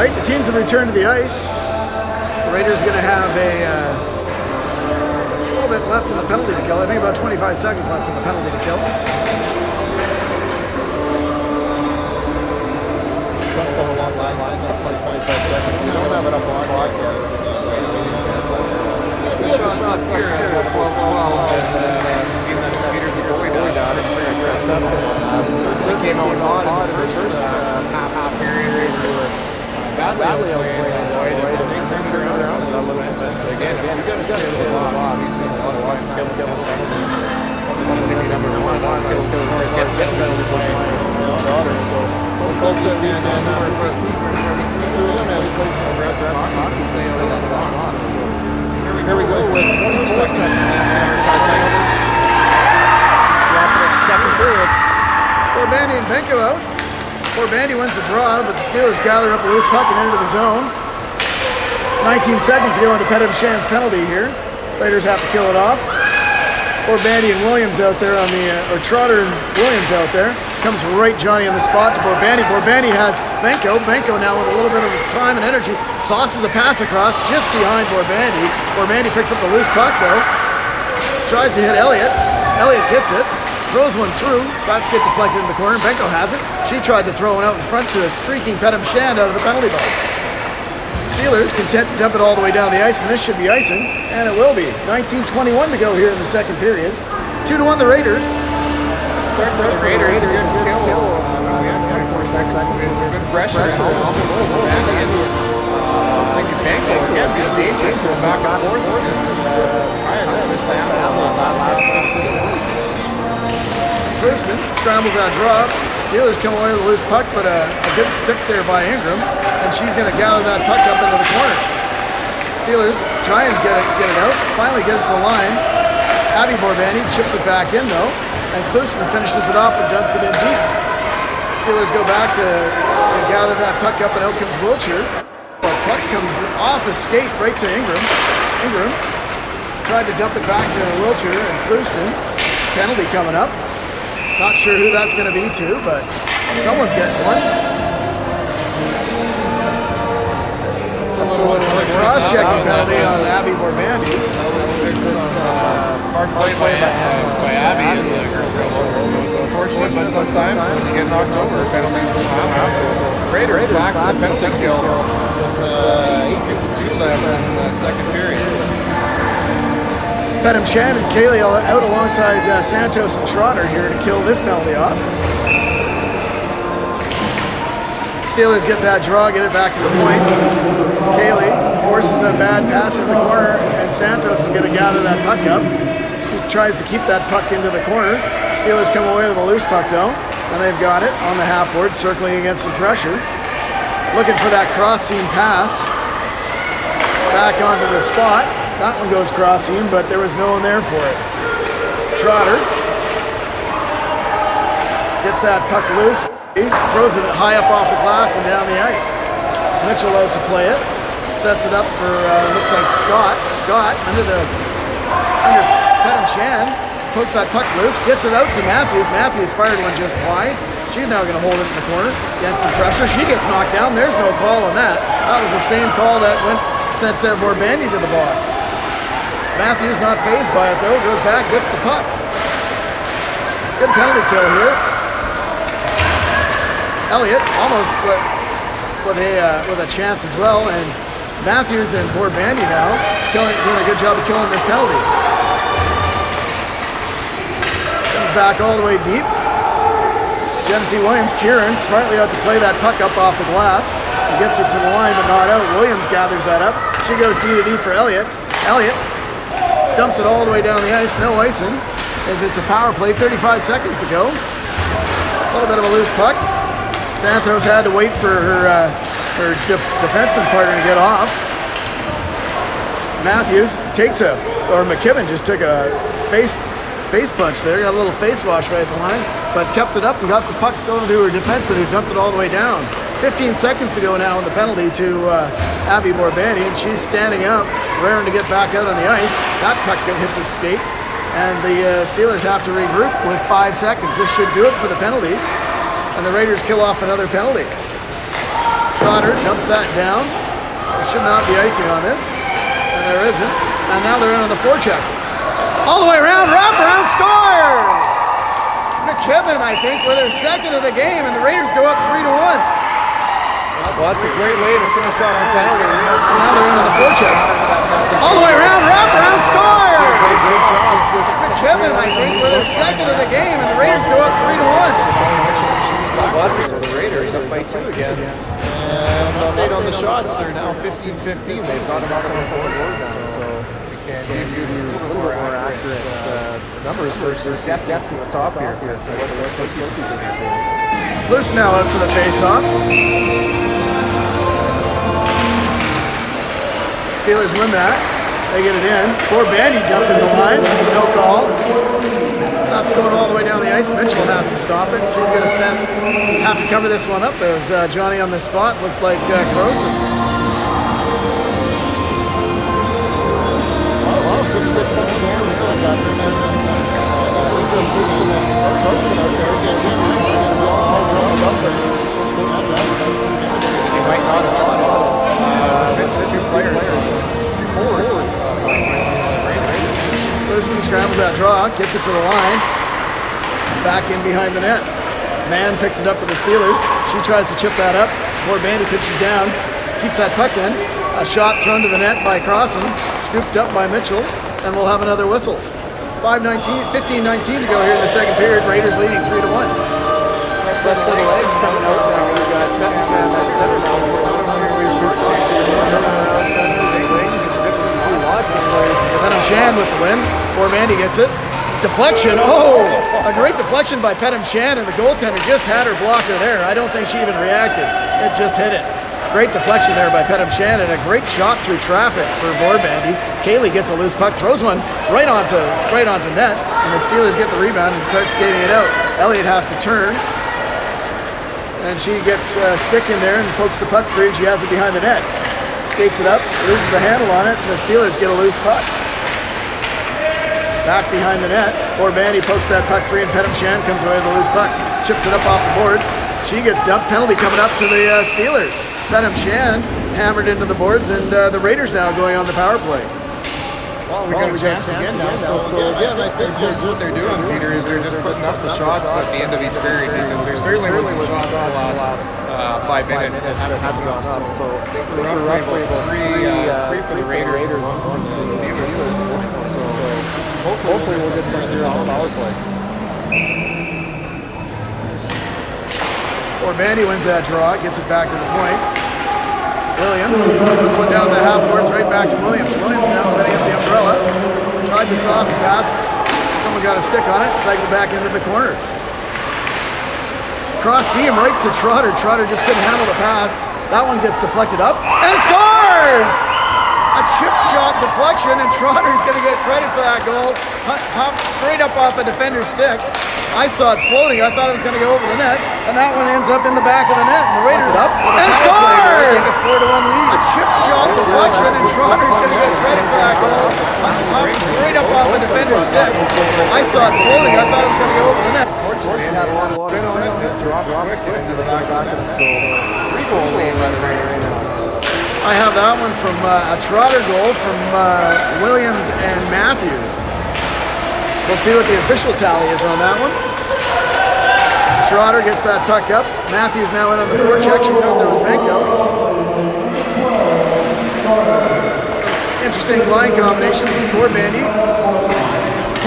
S1: right, the teams have returned to the ice. The Raiders are going to have a little bit left in the penalty to kill. I think about 25 seconds left in the penalty to kill.
S3: Something along the line, something like 25 seconds. We don't have it up on podcast. The shots up here at 12-12, and even the meters are going down. I'm sure you're stuff. So they came out hot in the first half period. We were badly outplayed Lloyd, and they turned it around and got momentum. But again, we got to stay with the box. We spent a lot of time killing penalties. Number one, kill scores, get penalties playing daughter. So hope that we can aggressive hockey and stay out of that box. Here we go with 20 seconds left. Second period.
S1: Bandy and Benko out. Bandy wins the draw, but the Steelers gather up the loose puck and into the zone. 19 seconds to go into Pettit-Shan's penalty here. Raiders have to kill it off. Bandy and Williams out there on the, or Trotter and Williams out there. Comes right Johnny on the spot to Bandy. Bandy has Benko. Benko now with a little bit of time and energy. Sauces a pass across just behind Bandy. Bandy picks up the loose puck though. Tries to hit Elliott. Elliott gets it. Throws one through. Bats get deflected in the corner. Benko has it. She tried to throw one out in front to a streaking Pettit-Shan out of the penalty box. Steelers content to dump it all the way down the ice, and this should be icing, and it will be. 19:21 to go here in the second period. 2-1 the Raiders.
S3: Start for the Raiders. Good kill. We had 24 seconds. Good pressure. I think Benko again be dangerous. Go back and forth. I had missed the last.
S1: Thurston scrambles that draw. Steelers come away with a loose puck, but a good stick there by Ingram, and she's going to gather that puck up into the corner. Steelers try and get it out, finally get it to the line. Abby Borbani chips it back in though, and Cluson finishes it off and dumps it in deep. Steelers go back to gather that puck up, and out comes Wiltshire. The puck comes off a skate right to Ingram. Ingram tried to dump it back to Wiltshire and Cluson. Penalty coming up. Not sure who that's going to be to, but someone's getting one. It's a cross-checking penalty on Abby Borbandi.
S3: Hard play by Abby and the girl. So it's unfortunate, but sometimes when you get knocked over, penalties will happen. So Raiders back to the penalty kill with 8:52 left in the second period.
S1: Pettit-Shan and Kaylee out alongside Santos and Trotter here to kill this penalty off. Steelers get that draw, get it back to the point. Kaylee forces a bad pass in the corner, and Santos is going to gather that puck up. She tries to keep that puck into the corner. Steelers come away with a loose puck though, and they've got it on the half board, circling against some pressure. Looking for that cross seam pass. Back onto the spot. That one goes cross seam, but there was no one there for it. Trotter gets that puck loose. He throws it high up off the glass and down the ice. Mitchell out to play it. Sets it up for, looks like Scott. Scott under Pettit-Shan. Pokes that puck loose. Gets it out to Matthews. Matthews fired one just wide. She's now going to hold it in the corner. Against some pressure. She gets knocked down. There's no call on that. That was the same call that sent Borbandi to the box. Matthews not fazed by it though, goes back, gets the puck. Good penalty kill here. Elliott almost with a chance as well, and Matthews and Borbandi now doing a good job of killing this penalty. Comes back all the way deep. Genesee Williams, Kieran smartly out to play that puck up off the glass. He gets it to the line but not out. Williams gathers that up. She goes D to D for Elliott. Elliott dumps it all the way down the ice, no icing, as it's a power play, 35 seconds to go. A little bit of a loose puck. Santos had to wait for her defenseman partner to get off. Matthews McKibben just took a face punch there, got a little face wash right at the line, but kept it up and got the puck going to her defenseman who dumped it all the way down. 15 seconds to go now in the penalty to Abby Borbandi, and she's standing up, raring to get back out on the ice. That puck hits a skate, and the Steelers have to regroup with 5 seconds. This should do it for the penalty, and the Raiders kill off another penalty. Trotter dumps that down. There should not be icing on this, and there isn't. And now they're in on the forecheck. All the way around, wraparound scores! McKibben, I think, with her second of the game, and the Raiders go up 3-1.
S3: Well, that's a great way to finish off a penalty.
S1: Now they're in on the forecheck. All the way around, wraparound scores! McKibben, I think, with her second of the game, and the Raiders go up 3-1.
S3: So the Raiders up by 2 again. And update on the shots, they're now 15-15. They've got them up on the board now. So we can give you a little bit more accurate numbers versus guessing from the top here.
S1: Loose now out for the face-off. Steelers win that. They get it in. Poor Bandy dumped in the line. No call. That's going all the way down the ice. Mitchell has to stop it. She's going to have to cover this one up as Johnny on the spot looked like Croson. Lewison scrambles that draw, gets it to the line, back in behind the net. Mann picks it up for the Steelers. She tries to chip that up. Poor Bandy pitches down, keeps that puck in. A shot thrown to the net by Croson, scooped up by Mitchell, and we'll have another whistle. 15-19 to go here in the second period. Raiders leading 3-1.
S3: Left set of legs coming out now. We've got Bettingham at center now. So not only are we short
S1: Pettem Shan with the win. Poor Mandy gets it. Deflection. Oh, a great deflection by Pettem Shan, and the goaltender just had her blocker there. I don't think she even reacted. It just hit it. Great deflection there by Pettem Shan, and a great shot through traffic for Bandy. Kaylee gets a loose puck, throws one right onto net, and the Steelers get the rebound and start skating it out. Elliott has to turn, and she gets a stick in there and pokes the puck free, and she has it behind the net. Skates it up, loses the handle on it, and the Steelers get a loose puck. Back behind the net, Bandy pokes that puck free, and Pettem Shan comes away with a loose puck. Chips it up off the boards. She gets dumped. Penalty coming up to the Steelers. Pettem Shan hammered into the boards, and the Raiders now going on the power play.
S3: Well, we got a chance again now. So again, I think what they're doing, Peter, is they're just putting up the shots at the end of each period, because there certainly was shots in the last 5 minutes that haven't gone up. So I think we're roughly about three for the Raiders, one for the Steelers. So hopefully we'll get some here on the power play.
S1: Bandy wins that draw, gets it back to the point. Williams puts one down the half boards, right back to Williams. Williams now setting up the umbrella. Tried to sauce a pass. Someone got a stick on it, cycled back into the corner. Cross seam right to Trotter. Trotter just couldn't handle the pass. That one gets deflected up and scores! A chip shot deflection, and Trotter's going to get credit for that goal. Hopped straight up off a defender's stick. I saw it floating. I thought it was going to go over the net, and that one ends up in the back of the net. And the Raiders up and scores! Take a 4-1 lead. A chip shot deflection, and Trotter's going to get credit for that goal. Hopped straight up off a defender's stick. I saw it floating. I thought it was going to go over the net.
S3: Unfortunately, it had a lot of spin on it. It dropped quick into the back of it. So 3-goal lead by the Raiders now.
S1: I have that one from a Trotter goal from Williams and Matthews. We'll see what the official tally is on that one. Trotter gets that puck up. Matthews now in on the forecheck. She's out there with Benko. Some interesting line combinations. Poor Bandy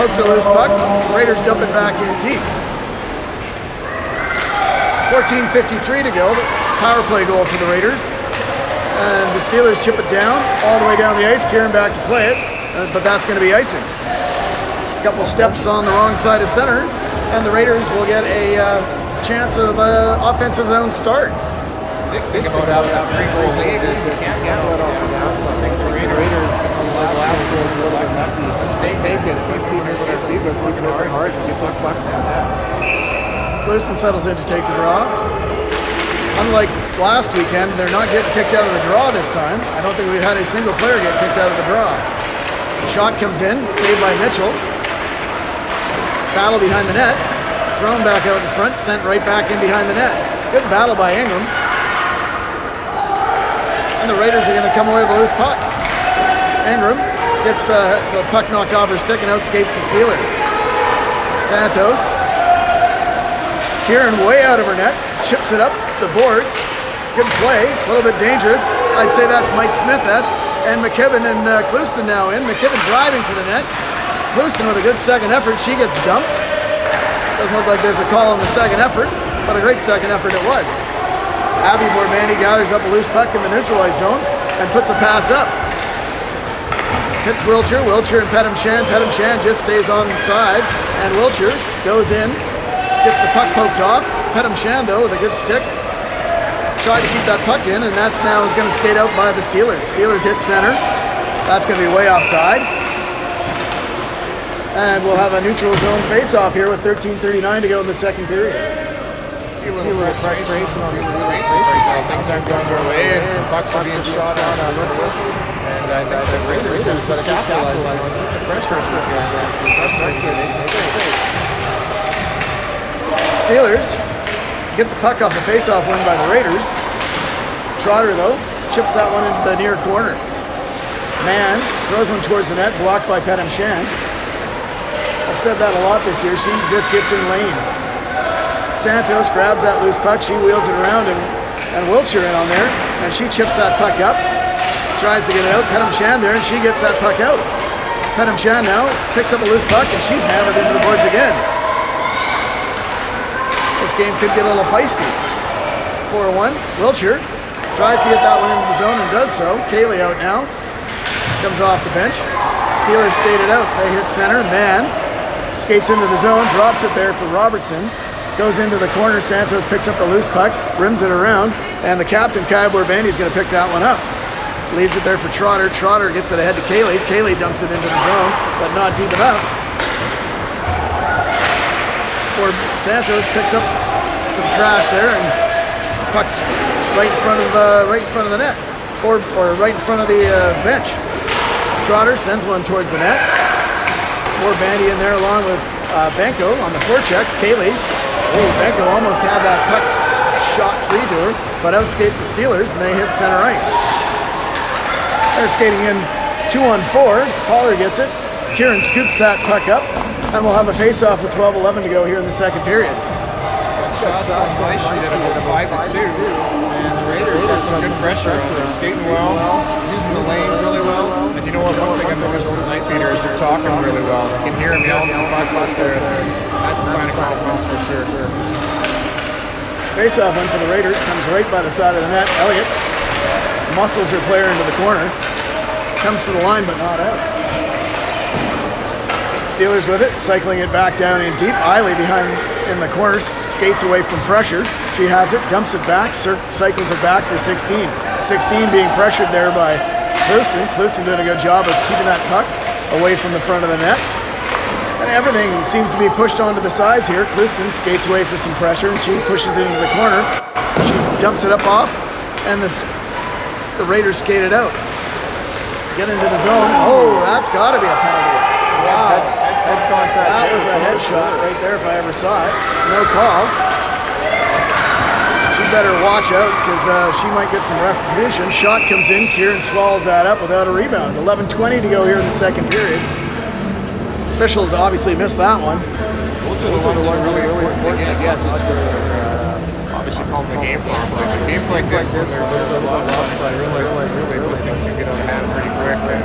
S1: poked a loose puck. Raiders dump it back in deep. 14:53 to go. Power play goal for the Raiders. And the Steelers chip it down, all the way down the ice. Kieran back to play it, but that's going to be icing. A couple steps on the wrong side of center, and the Raiders will get a chance of offensive zone start.
S3: Big thing about having a 3-goal lead is you can't get let off the house. I think the Raiders on the last goal will like that. Stay taken. These teams with their feet, let's keep it hard to get those pucks down that.
S1: Lewiston settles in to take the draw. Unlike last weekend, they're not getting kicked out of the draw this time. I don't think we've had a single player get kicked out of the draw. Shot comes in, saved by Mitchell. Battle behind the net. Thrown back out in front, sent right back in behind the net. Good battle by Ingram. And the Raiders are going to come away with a loose puck. Ingram gets the puck knocked off her stick and outskates the Steelers. Santos. Kieran way out of her net. Chips it up the boards. Good play. A little bit dangerous. I'd say that's Mike Smith-esque. And McKibben and Clouston now in. McKibben driving for the net. Clouston with a good second effort. She gets dumped. Doesn't look like there's a call on the second effort, but a great second effort it was. Abby Borbandi gathers up a loose puck in the neutralized zone and puts a pass up. Hits Wiltshire and Pettimshan. Pettimshan just stays on side, and Wiltshire goes in, gets the puck poked off. Pettimshan, though, with a good stick, tried to keep that puck in, and that's now going to skate out by the Steelers. Steelers hit center. That's going to be way offside. And we'll have a neutral zone face-off here with 13:39 to go in the second period.
S3: See a little frustration on these races right now. Things aren't going their way, and some pucks are being shot on our list. And I think the Raiders have got to capitalize on the pressure of these guys. They're frustrated.
S1: Steelers get the puck off the face-off win by the Raiders. Trotter, though, chips that one into the near corner. Mann throws one towards the net, blocked by Pettimshan. I've said that a lot this year. She just gets in lanes. Santos grabs that loose puck. She wheels it around and Wiltshire in on there. And she chips that puck up. Tries to get it out. Pettimshan there, and she gets that puck out. Pettimshan now picks up a loose puck, and she's hammered into the boards again. This game could get a little feisty. 4-1. Wiltshire tries to get that one into the zone and does so. Kaylee out now. Comes off the bench. Steelers skated out. They hit center. Mann skates into the zone, drops it there for Robertson. Goes into the corner. Santos picks up the loose puck, rims it around, and the captain, Kai Borbandi, is going to pick that one up. Leaves it there for Trotter. Trotter gets it ahead to Kaylee. Kaylee dumps it into the zone, but not deep enough. Santos picks up some trash there, and puck's right in front of the net, or right in front of the bench. Trotter sends one towards the net. Borbandi in there along with Benko on the forecheck. Kaylee. Oh, Benko almost had that puck shot free to her, but outskate the Steelers, and they hit center ice. They're skating in 2-on-4. Pollard gets it. Kieran scoops that puck up, and we'll have a face-off with 12:11 to go here in the second period.
S3: Shots on my sheet at about 5-2, and the Raiders got some good pressure on them. Skating well, using the lanes really well. And you know what? One thing I've noticed is night beaters are talking really well. You can hear them yelling from pucks out there. That's a sign of confidence for sure.
S1: Face-off win for the Raiders comes right by the side of the net. Elliott muscles her player into the corner. Comes to the line, but not out. Steelers with it, cycling it back down in deep. Eiley behind in the corner, skates away from pressure. She has it, dumps it back, cycles it back for 16. 16 being pressured there by Clouston. Clouston doing a good job of keeping that puck away from the front of the net. And everything seems to be pushed onto the sides here. Clouston skates away for some pressure, and she pushes it into the corner. She dumps it up off, and the Raiders skate it out. Get into the zone. Oh, that's got to be a penalty. Wow. That was a headshot right there if I ever saw it. No call. She better watch out because she might get some retribution. Shot comes in. Kieran swallows that up without a rebound. 11:20 to go here in the second period. Officials obviously missed that one.
S3: Those are the ones that are really important to get just for obviously calling the game properly. But games like this, when they're a little offside, I realize really things can get out of hand pretty quick.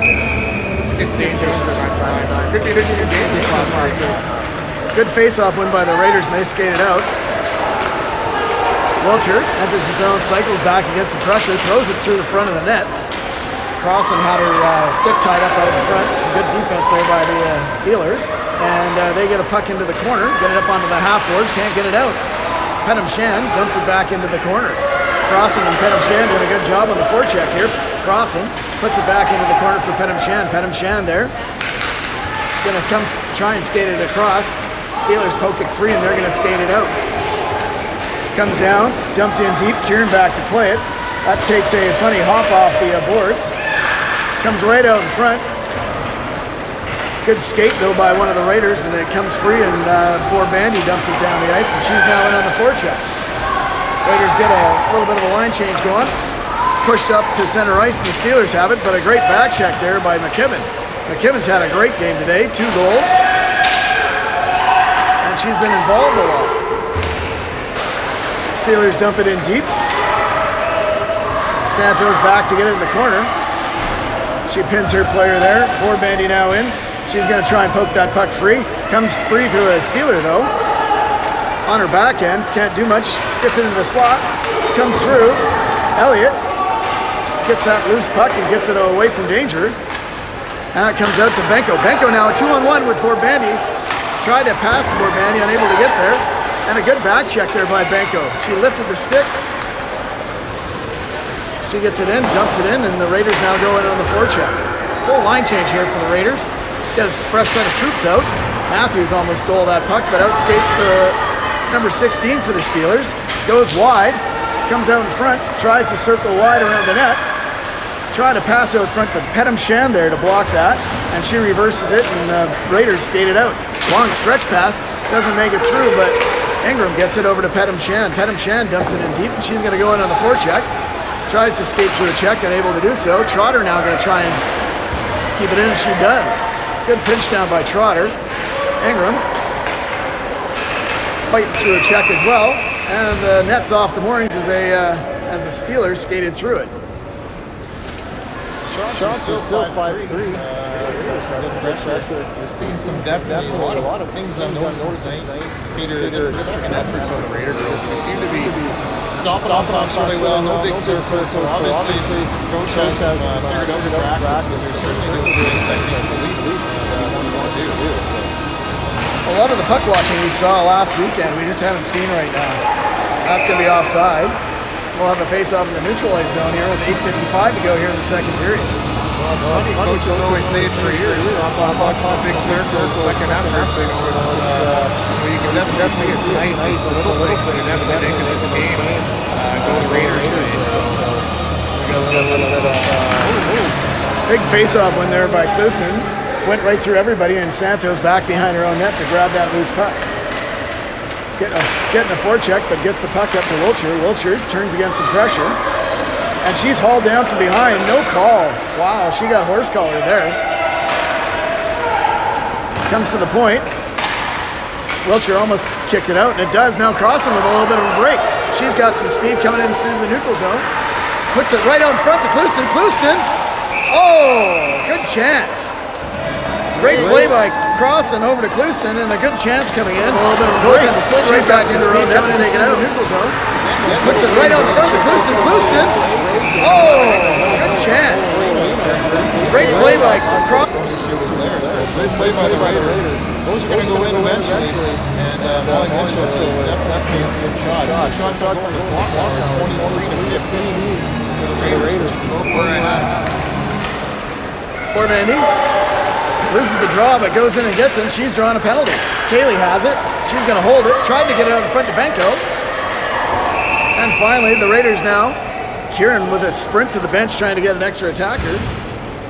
S3: It's dangerous from time to time. So it could be an interesting game this last period.
S1: Good face-off win by the Raiders, and they skated out. Wiltshire enters the zone, cycles back against some pressure, throws it through the front of the net. Crossan had her stick tied up out in front. Some good defense there by the Steelers. And they get a puck into the corner, get it up onto the half boards, can't get it out. Pettimshan dumps it back into the corner. Crossan and Pettimshan doing a good job on the forecheck here. Crossan puts it back into the corner for Pettimshan. Pettimshan there. Going to come try and skate it across. Steelers poke it free, and they're going to skate it out. Comes down, dumped in deep. Kieran back to play it. That takes a funny hop off the boards. Comes right out in front. Good skate, though, by one of the Raiders, and it comes free, and Borbandi dumps it down the ice, and she's now in on the forecheck. Raiders get a little bit of a line change going. pushed up to center ice, and the Steelers have it, but a great back check there by McKibben. McKibben's had a great game today, 2 goals, and she's been involved a lot. Steelers dump it in deep. Santos back to get it in the corner. She pins her player there. Borbandy now in. She's going to try and poke that puck free. Comes free to a Steeler though. On her backhand, can't do much. Gets it into the slot. Comes through. Elliott gets that loose puck and gets it away from danger. Now it comes out to Benko. Benko now a 2-on-1 with Borbandy. Tried to pass to Borbandy, unable to get there. And a good back check there by Benko. She lifted the stick. She gets it in, dumps it in, and the Raiders now go in on the forecheck. Full line change here for the Raiders. Gets a fresh set of troops out. Matthews almost stole that puck, but outskates the number 16 for the Steelers. Goes wide, comes out in front, tries to circle wide around the net. Trying to pass out front, but Pedham Shan there to block that, and she reverses it, and the Raiders skate it out. Long stretch pass, doesn't make it through, but Ingram gets it over to Pedham Shan. Pedham Shan dumps it in deep, and she's going to go in on the forecheck. Tries to skate through a check, unable to do so. Trotter now going to try and keep it in, and she does. Good pinch down by Trotter. Ingram fighting through a check as well, and the net's off the moorings as the Steelers skated through it.
S3: Chauncey's still 5'3". We're seeing some definitely a lot of things I'm noticing tonight. Peter, this second effort on the Raider girls, we seem to be stopping off really well. No big surface, so obviously Coach has figured out the practice because they're certainly doing things I think the league wants to do.
S1: A lot of the puck watching we saw last weekend, we just haven't seen right now. That's going to be offside. We'll have a face-off in the neutral ice zone here with 8:55 to go here in the second period.
S3: Well, it's funny, coaches always say it for years. Stop on pucks on big circles, second effort. You can definitely see it tonight. The little things that are definitely making this game go to Raiders.
S1: Big face-off win there by Cluson. Went right through everybody, and Santos back behind her own net to grab that loose puck. Getting a forecheck, but gets the puck up to Wiltshire. Wiltshire turns against some pressure, and she's hauled down from behind. No call. Wow, she got horse collared there. Comes to the point. Wiltshire almost kicked it out, and it does now, crossing with a little bit of a break. She's got some speed coming into the neutral zone. Puts it right out in front to Clouston. Clouston! Oh, good chance. Great play by Crossan over to Clouston, and a good chance coming in. A little bit of a break. She's got some speed coming in to take it out. Neutral zone. Puts it right out in front to Clouston. Clouston! Oh, good chance. Great play by Crossan.
S3: Great play by the Raiders. Those are going to go in eventually. And Molly Mitchell is definitely some shots. Shots from the block are 23 to 15 for the Raiders.
S1: Poor Mandy. Loses the draw, but goes in and gets it. She's drawing a penalty. Kaylee has it. She's going to hold it. Tried to get it out in front to Benko. And finally, the Raiders now. Kieran with a sprint to the bench trying to get an extra attacker.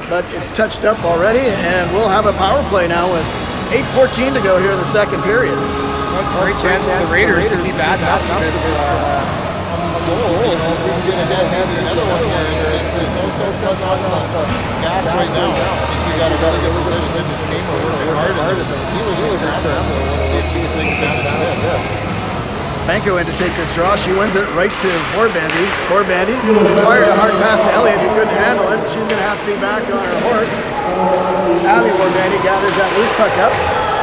S1: But it's touched up already, and we'll have a power play now with 8:14 to go here in the second period.
S3: That's a great chance for the Raiders to keep adding up to this goal. You know, if we can get ahead of another one here, it's so on gas right now. I think we got a really good position in this game. We're working hard at it. Steelers are scrambling, so we'll see if we can take advantage of this.
S1: Benko in to take this draw. She wins it right to Borbandy. Borbandy fired a hard pass to Elliott, who couldn't handle it. She's going to have to be back on her horse. Abby Borbandy gathers that loose puck up,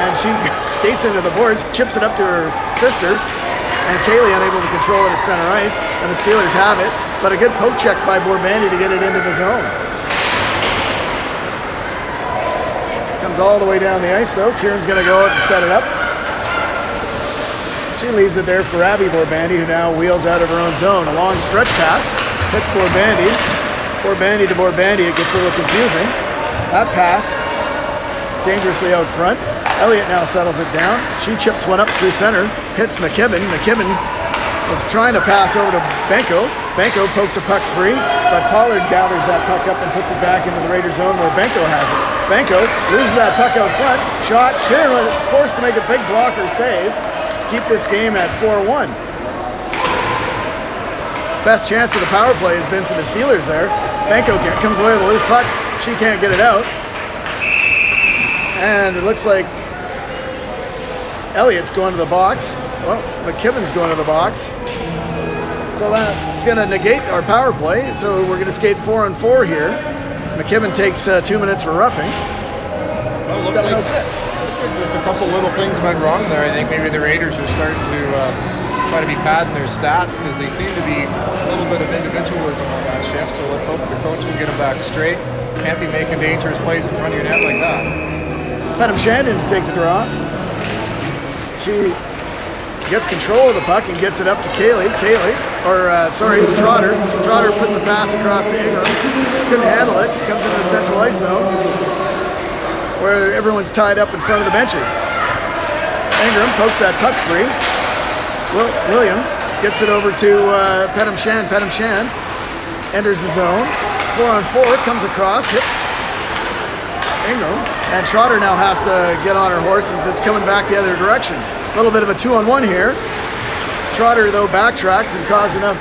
S1: and she skates into the boards, chips it up to her sister, and Kaylee unable to control it at center ice, and the Steelers have it, but a good poke check by Borbandy to get it into the zone. Comes all the way down the ice, though. Kieran's going to go out and set it up. She leaves it there for Abby Borbandy, who now wheels out of her own zone. A long stretch pass, hits Borbandy. Borbandy to Borbandy, it gets a little confusing. That pass, dangerously out front. Elliott now settles it down. She chips one up through center, hits McKibben. McKibben was trying to pass over to Benko. Benko pokes a puck free, but Pollard gathers that puck up and puts it back into the Raider zone where Benko has it. Benko loses that puck out front. Shot, Kieran was forced to make a big blocker save. Keep this game at 4-1. Best chance of the power play has been for the Steelers there. Benko comes away with a loose puck. She can't get it out. And it looks like Elliott's going to the box. Well, McKibben's going to the box. So that's going to negate our power play. So we're going to skate 4-on-4 here. McKibben takes 2 minutes for roughing.
S3: Well,
S1: 7:06.
S3: There's a couple little things went wrong there. I think maybe the Raiders are starting to try to be padding their stats because they seem to be a little bit of individualism on that shift. So let's hope the coach can get them back straight. Can't be making dangerous plays in front of your net like that.
S1: Madam Shandon to take the draw. She gets control of the puck and gets it up to Trotter. Trotter puts a pass across to Ingram. Couldn't handle it. Comes into the central ice zone where everyone's tied up in front of the benches. Ingram pokes that puck free. Williams gets it over to Pedam Shan. Pedam Shan enters the zone. 4-on-4, comes across, hits Ingram. And Trotter now has to get on her horses. It's coming back the other direction. A little bit of a 2-on-1 here. Trotter, though, backtracked and caused enough.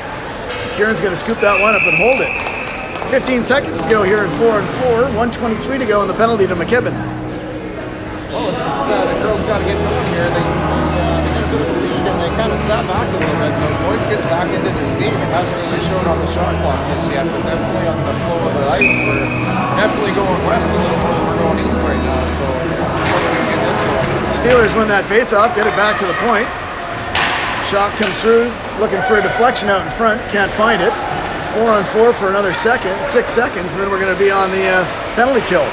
S1: Kieran's going to scoop that one up and hold it. 15 seconds to go here in 4-on-4. 1:23 to go in the penalty to McKibben.
S3: Well, it's just the girls got to get going here. They got a bit of a lead and they kind of sat back a little bit. The boys get back into this game. It hasn't really shown on the shot clock just yet, but definitely on the flow of the ice. We're definitely going west a little more than we're going east right now. So hopefully we can get this going.
S1: Steelers win that face-off, get it back to the point. Shot comes through, looking for a deflection out in front, can't find it. 4-on-4 for another 6 seconds, and then we're going to be on the penalty kill.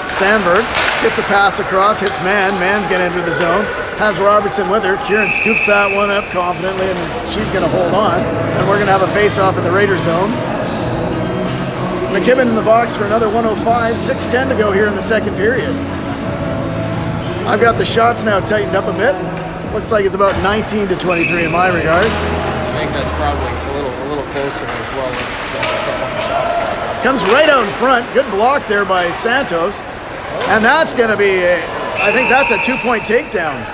S1: Sandberg gets a pass across, hits Mann. Mann's going to enter the zone. Has Robertson with her. Kieran scoops that one up confidently, and she's going to hold on. And we're going to have a face-off in the Raider zone. McKibben in the box for another 1:05. 6:10 to go here in the second period. I've got the shots now tightened up a bit. Looks like it's about 19-23 in my regard.
S3: I think that's probably a little closer as well. It's up on the shot.
S1: Comes right out in front. Good block there by Santos. And that's going to be, I think that's a 2-point takedown.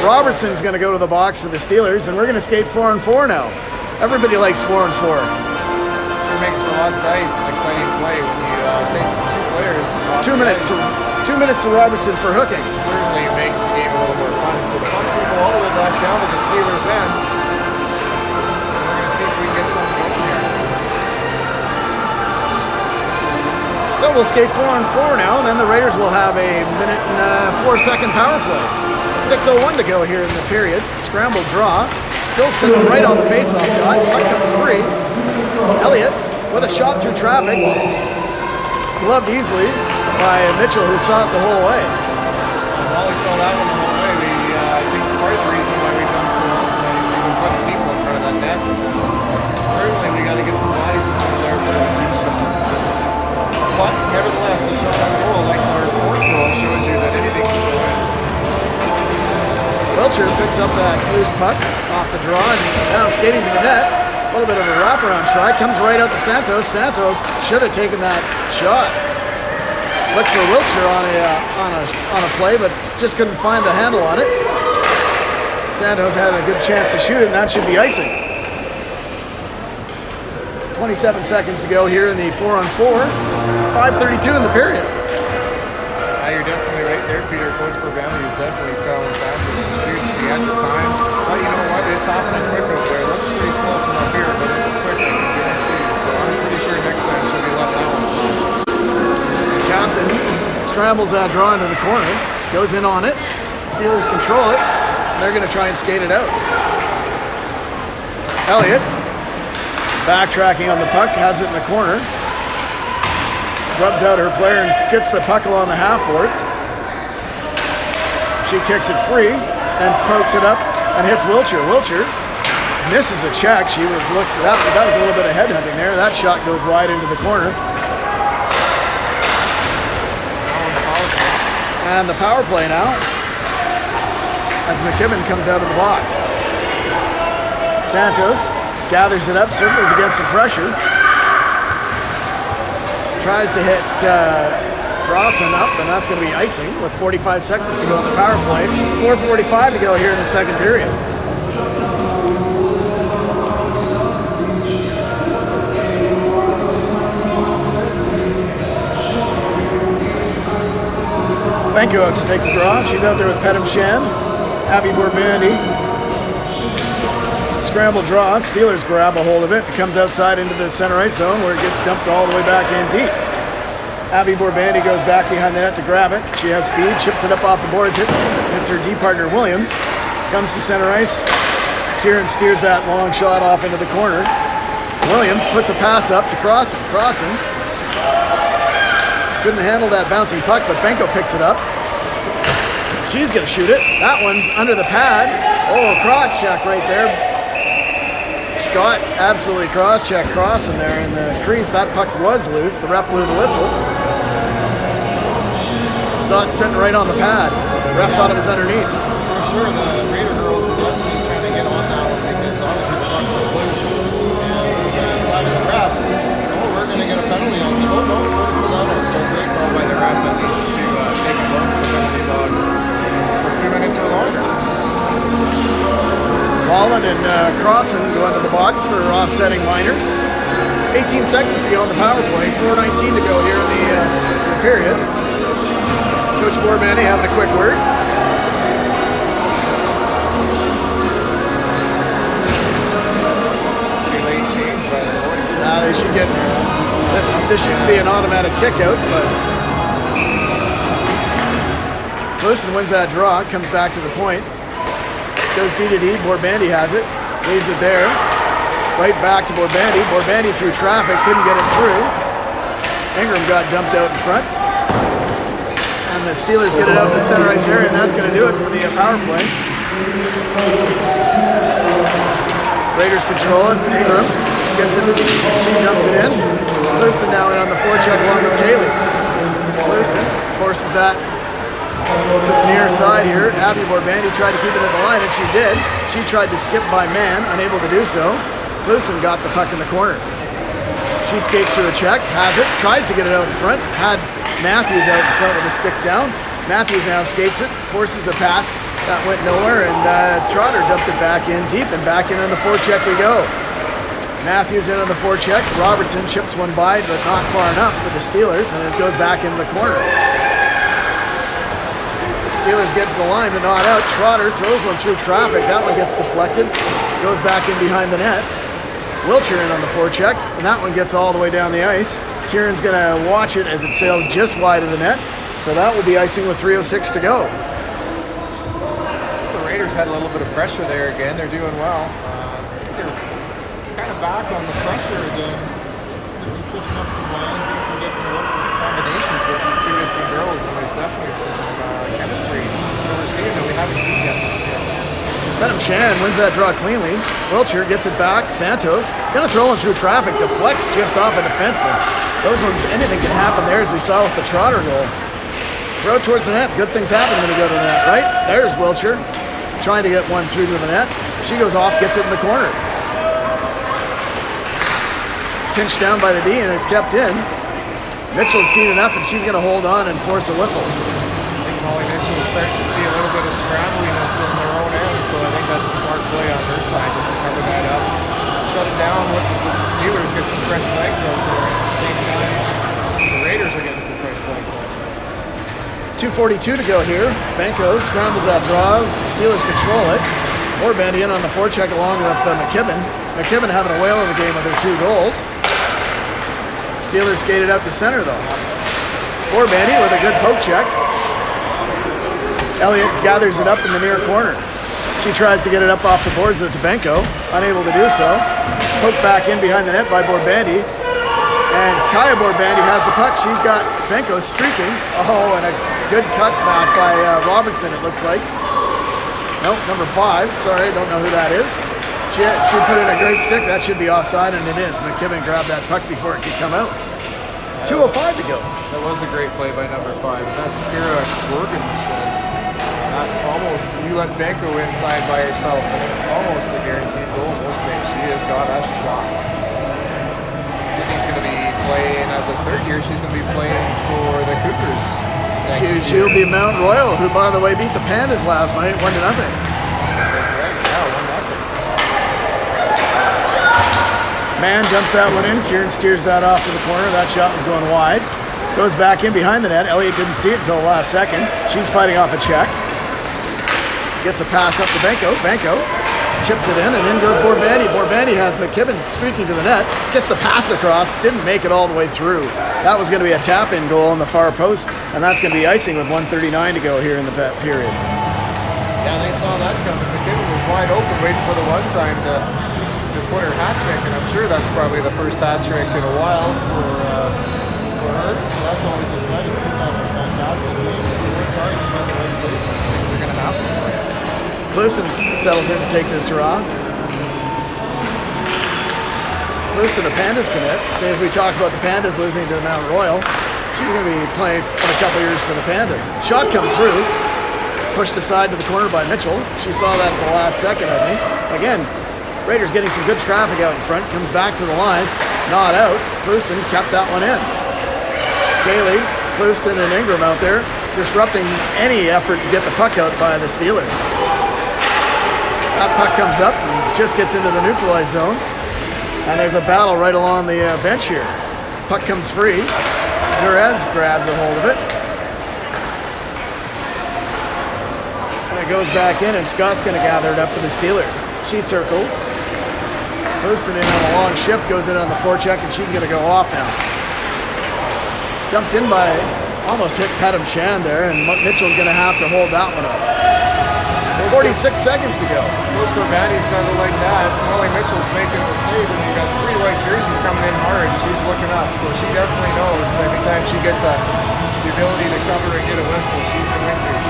S1: Robertson's going to go to the box for the Steelers, and we're going to skate 4-on-4 now. Everybody likes 4-on-4.
S3: Sure makes for lots of ice an exciting play when you take two players.
S1: 2 minutes to 2 minutes to Robertson for hooking.
S3: Certainly makes the game a little more fun. So the puck will go all the way back down to the Steelers' end. We're going to see if we can get something going here.
S1: So we'll skate 4-on-4 now, and then the Raiders will have a minute and 4-second power play. 6:01 to go here in the period. Scramble draw. Still sitting right on the faceoff dot. Puck comes free. Elliott with a shot through traffic. Gloved easily by Mitchell, who saw it the whole way.
S3: Molly saw that one the whole way. I think part of the reason why we've done so well is that we've put people in front of that net. Certainly we got to get some bodies in front of there for those big shots. But nevertheless, it's not on goal. Like our fourth goal shows you that anything can go in.
S1: Welcher picks up that loose puck off the draw and now skating to the net. A little bit of a wraparound try. Comes right out to Santos. Santos should have taken that shot. Looked for Wiltshire on a play, but just couldn't find the handle on it. Santos had a good chance to shoot it, and that should be icing. 27 seconds to go here in the 4-on-4. 5:32 in the period.
S3: You're definitely right there, Peter. Coach Berbammy is definitely telling Santos to shoot at the time. But you know what? It's happening quick out there. Looks pretty slow from up here, but it's quick, I can guarantee you. So I'm pretty sure next time she'll be left that one slow.
S1: Captain scrambles that draw into the corner, goes in on it. Steelers control it. They're going to try and skate it out. Elliott backtracking on the puck, has it in the corner. Rubs out her player and gets the puck along the half boards. She kicks it free and pokes it up and hits Wiltshire. Wiltshire misses a check. She was that was a little bit of headhunting there. That shot goes wide into the corner. And the power play now as McKibben comes out of the box. Santos gathers it up, circles against some pressure. Tries to hit Rawson up, and that's going to be icing with 45 seconds to go in the power play. 4:45 to go here in the second period. Benko out to take the draw. She's out there with Petam Shan. Abby Borbandi. Scramble draw. Steelers grab a hold of it. It comes outside into the center ice zone where it gets dumped all the way back in deep. Abby Borbandi goes back behind the net to grab it. She has speed, chips it up off the boards, hits her D partner Williams. Comes to center ice. Kieran steers that long shot off into the corner. Williams puts a pass up to Crossan. Crossan couldn't handle that bouncing puck, but Benko picks it up. She's gonna shoot it. That one's under the pad. Oh, cross check right there. Scott absolutely cross-check Crossan there in the crease. That puck was loose. The ref blew the whistle. Saw it sitting right on the pad. The ref thought it was underneath.
S3: For sure, the Raider girls were definitely trying to get on that one because obviously the puck was loose. And side of the ref, oh, we're going to get a penalty on the no, it's an auto. So great call by the ref at least to take a vote to the penalty box for 2 minutes or longer.
S1: Wallen and Crossan go into the box for offsetting minors. 18 seconds to go on the power play. 4:19 to go here in the period. Coach Borbandi having a quick word.
S3: Pretty late change by the boys.
S1: They should get this should be an automatic kick out, but Clouston wins that draw, comes back to the point. Goes D to D, Borbandi has it, leaves it there, right back to Borbandi. Borbandi through traffic, couldn't get it through. Ingram got dumped out in front. And the Steelers get it out in the center ice area, and that's going to do it for the power play. Raiders control it, Ingram gets it, she dumps it in. Clouston now in on the forecheck along with Kaylee. Clouston forces that to the near side here. Abby Borbandi tried to keep it in the line, and she did. She tried to skip by man, unable to do so. Clouston got the puck in the corner. She skates through a check, has it, tries to get it out in front, had Matthews out in front with a stick down. Matthews now skates it, forces a pass that went nowhere, and Trotter dumped it back in deep, and back in on the forecheck we go. Matthews in on the forecheck. Robertson chips one by, but not far enough for the Steelers, and it goes back into the corner. Steelers get to the line, but not out. Trotter throws one through traffic. That one gets deflected. Goes back in behind the net. Wiltshire in on the forecheck, and that one gets all the way down the ice. Kieran's going to watch it as it sails just wide of the net. So that will be icing with 3:06 to go.
S3: The Raiders had a little bit of pressure there again. They're doing well. They're kind of back on the pressure again. They're switching up some lines, getting some different looks and combinations with these two missing girls, and there's definitely some chemistry that we're seeing that we haven't seen yet this year.
S1: Petam Shan wins that draw cleanly. Wiltshire gets it back. Santos gonna throw one through traffic. Deflects just off a defenseman. Those ones, anything can happen there, as we saw with the Trotter goal. Throw it towards the net. Good things happen when you go to the net, right? There's Wiltshire trying to get one through to the net. She goes off, gets it in the corner. Pinched down by the D, and it's kept in. Mitchell's seen enough, and she's gonna hold on and force a whistle.
S3: I think Molly Mitchell is starting to see a little bit of scrambliness in their own end, so I think that's a smart play on her side just to cover that up. Shut it down, let the Steelers get some fresh legs out there. At the same time, the Raiders are getting some fresh legs out there.
S1: 2:42 to go here. Benko scrambles that draw. Steelers control it. Borbandi in on the forecheck along with McKibben. McKibben having a whale of a game with her 2 goals. Steelers skated out to center though. Borbandi with a good poke check. Elliott gathers it up in the near corner. She tries to get it up off the boards of Benko, unable to do so. Poked back in behind the net by Borbandi. And Kaya Borbandi has the puck. She's got Benko streaking. Oh, and a good cut back by Robertson, it looks like. Nope, number 5. Sorry, don't know who that is. She put in a great stick. That should be offside, and it is. McKibben grabbed that puck before it could come out. 2:05 to go.
S3: That was a great play by number 5. That's Kira Gorgonson. That almost, you let Benko inside by herself, and it's almost a guaranteed goal in most days. She has got a shot. Sydney's going to be playing as a third year. She's going to be playing for the Cougars next year.
S1: She'll be Mount Royal, who, by the way, beat the Pandas last night, 1-0.
S3: That's right. Yeah, 1-0.
S1: Man dumps that one in. Kieran steers that off to the corner. That shot was going wide. Goes back in behind the net. Elliott didn't see it until the last second. She's fighting off a check. Gets a pass up to Benko. Benko chips it in, and in goes Borbandi. Borbandi has McKibben streaking to the net. Gets the pass across. Didn't make it all the way through. That was going to be a tap-in goal on the far post, and that's going to be icing with 1:39 to go here in the period.
S3: Yeah, they saw that coming. McKibben was wide open, waiting for the one time to put her hat trick, and I'm sure that's probably the first hat trick in a while for her. So that's always exciting. She's having a fantastic game. She worked hard. She's on the right place. Things are going to happen.
S1: Cluson settles in to take this draw. Cluson, a Pandas commit. Same as we talked about the Pandas losing to Mount Royal. She's going to be playing in a couple years for the Pandas. Shot comes through. Pushed aside to the corner by Mitchell. She saw that at the last second, I think. Again, Raiders getting some good traffic out in front. Comes back to the line. Not out. Cluson kept that one in. Kaylee, Cluson, and Ingram out there disrupting any effort to get the puck out by the Steelers. That puck comes up and just gets into the neutralized zone. And there's a battle right along the bench here. Puck comes free. Durez grabs a hold of it. And it goes back in, and Scott's going to gather it up for the Steelers. She circles. Cluson in on a long shift, goes in on the forecheck, and she's going to go off now. Dumped in by, almost hit Petam Chan there, and Mitchell's going to have to hold that one up. 46 seconds to go.
S3: Most Borbadi's done it like that. Molly Mitchell's making the save, and you've got 3 white jerseys coming in hard, and she's looking up. So she definitely knows every time she gets the ability to cover and get a whistle, she's going to win.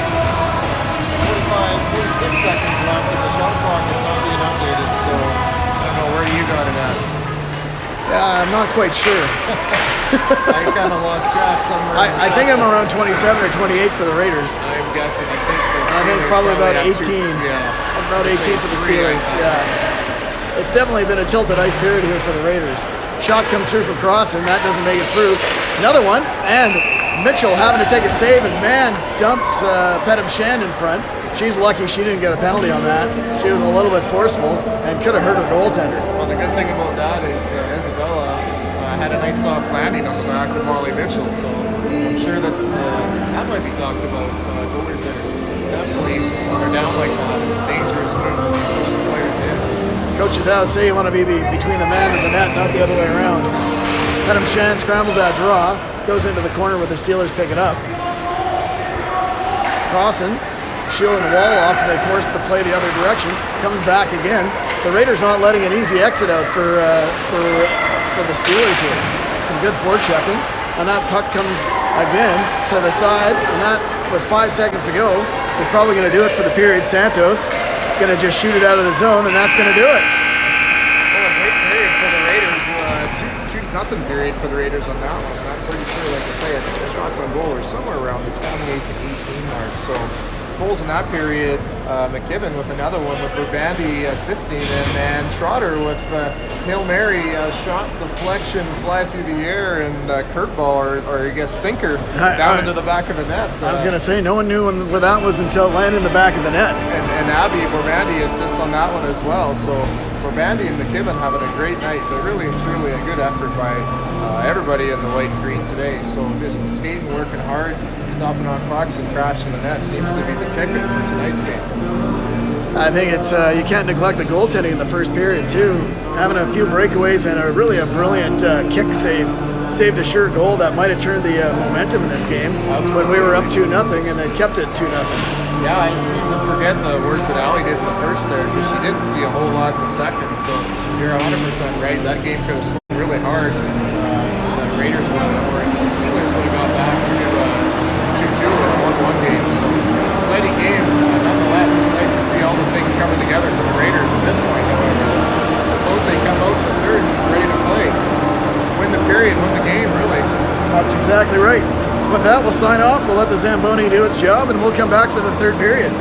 S3: 46 seconds left, and the shot clock is not being updated, so I don't know where you got it at.
S1: Yeah, I'm not quite sure.
S3: I kind of lost track somewhere.
S1: I think I'm around 27 or 28 for the Raiders.
S3: I'm guessing.
S1: I think probably about 18.
S3: Yeah.
S1: About 18 for the Steelers. Yeah. It's definitely been a tilted ice period here for the Raiders. Shot comes through from Cross, and that doesn't make it through. Another one, and Mitchell having to take a save, and man dumps Petam Chan in front. She's lucky she didn't get a penalty on that. She was a little bit forceful and could have hurt her goaltender.
S3: Well, the good thing about that is Isabella had a nice soft landing on the back of Molly Mitchell, so I'm sure that that might be talked about. Goalies are definitely, when they're down like that, it's dangerous when the players in.
S1: Coaches always say you want to be between the man and the net, not the other way around. Petam Chan scrambles that draw, goes into the corner with the Steelers pick it up. Crossan shielding the wall off, and they force the play the other direction. Comes back again. The Raiders not letting an easy exit out for the Steelers here. Some good forechecking, and that puck comes again to the side, and that, with 5 seconds to go, is probably going to do it for the period. Santos going to just shoot it out of the zone, and that's going to do it.
S3: Well, a great period for the Raiders. 2-0 period for the Raiders on that one. And I'm pretty sure, like I say, I think the shots on goal are somewhere around the 28 to 18 mark. So goals in that period, McKibben with another one, with Borbandi assisting, and Trotter with Hail Mary shot deflection, fly through the air, and curveball, or I guess sinker, down into the back of the net.
S1: I was going to say, no one knew where that was until it landed in the back of the net.
S3: And Abby Borbandi assists on that one as well. So Borbandi and McKibben having a great night, but really and truly a good effort by everybody in the white and green today. So just skating, working hard, stopping on pucks, and crashing the net seems to be the ticket for tonight's game.
S1: I think it's you can't neglect the goaltending in the first period too. Having a few breakaways and a brilliant kick save saved a sure goal that might have turned the momentum in this game. Absolutely. When we were up 2-0 and it kept it 2-0.
S3: Yeah, I seem to forget the work that Allie did in the first there, because she didn't see a whole lot in the second. So you're 100% right. That game could have swung really hard. The Raiders would have, or the Steelers would have got back to 2-2 or 1-1 game. So exciting game. Nonetheless, it's nice to see all the things coming together for the Raiders at this point. However, let's hope they come out in the third ready to play. Win the period, win the game, really.
S1: That's exactly right. With that, we'll sign off. We'll let the Zamboni do its job, and we'll come back for the third period.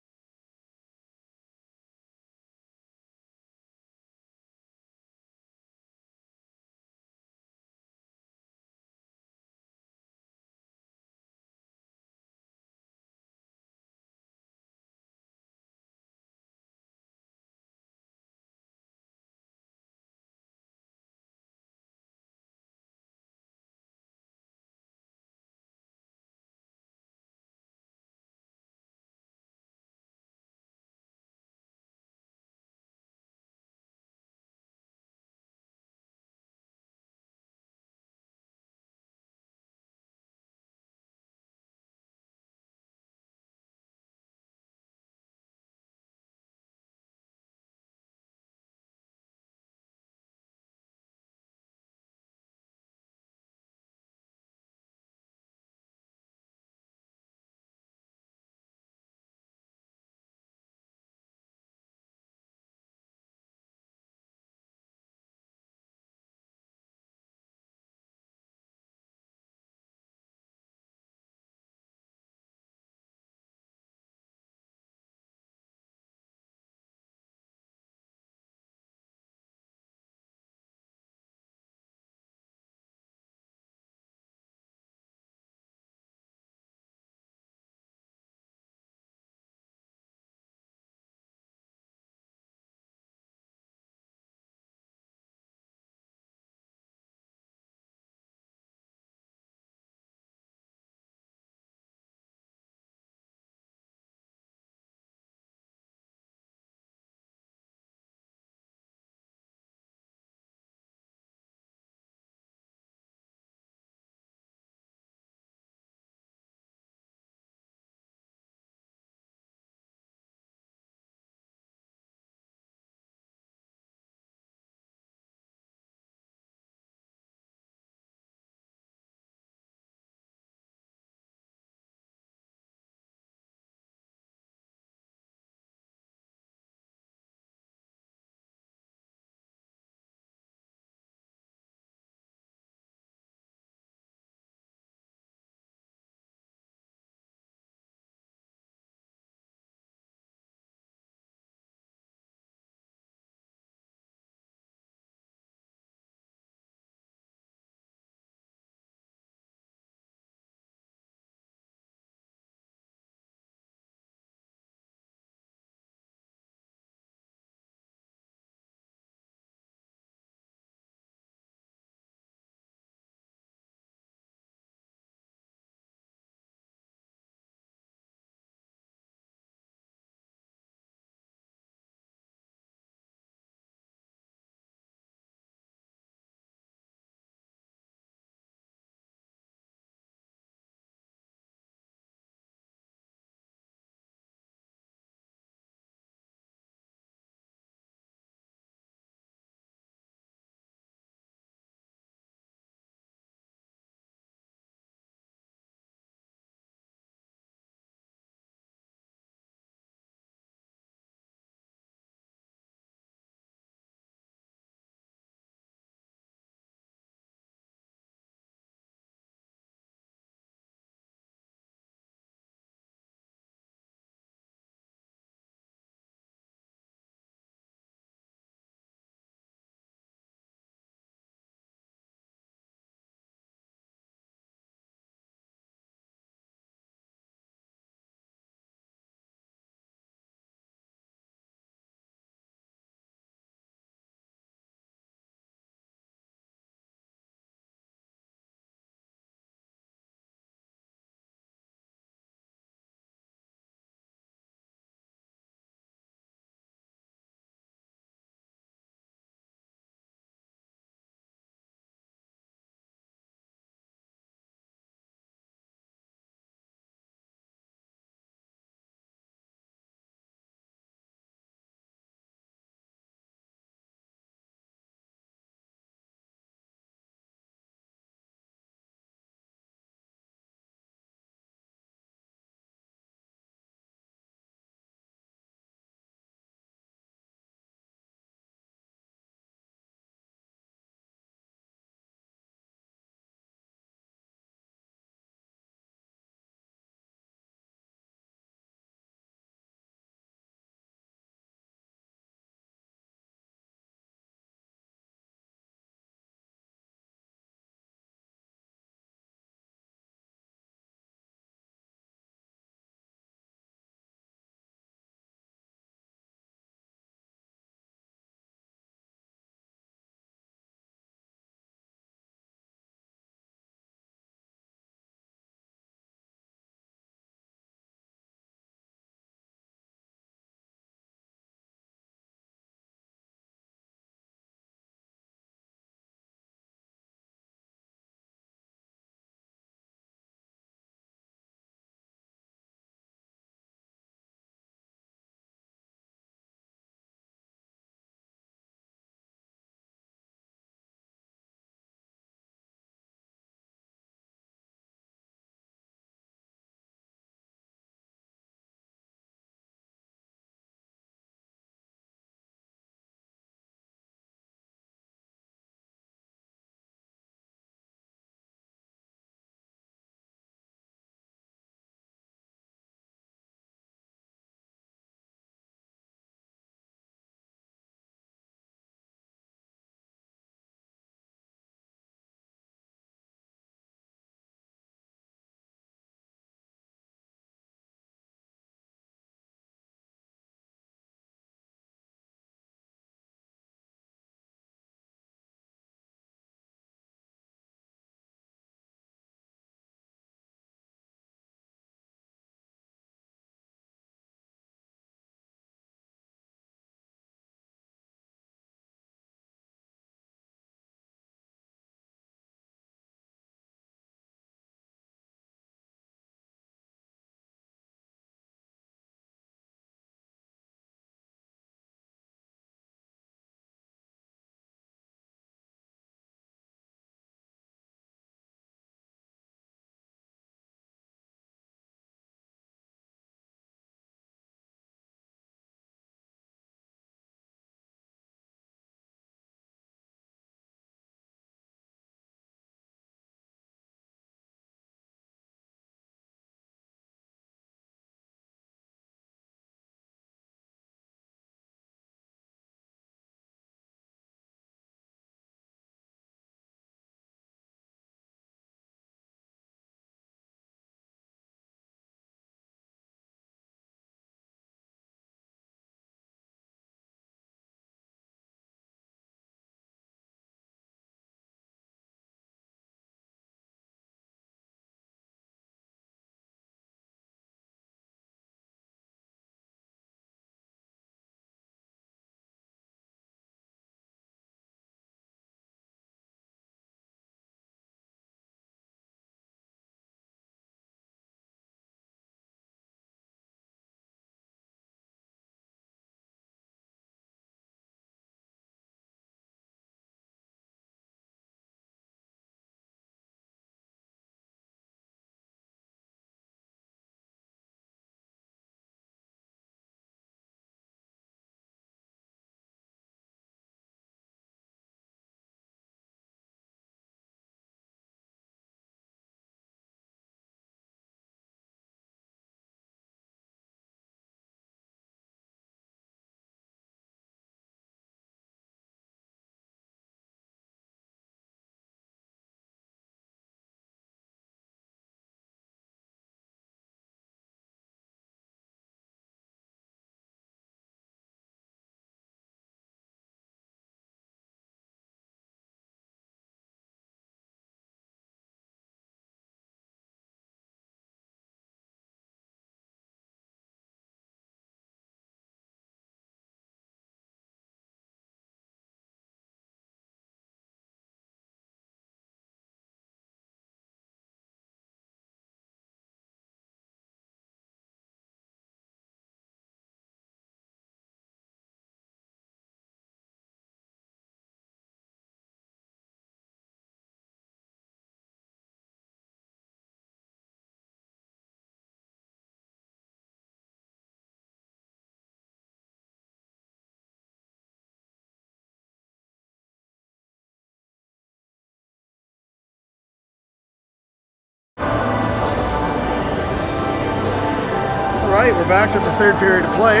S1: right, we're back to the third period of play.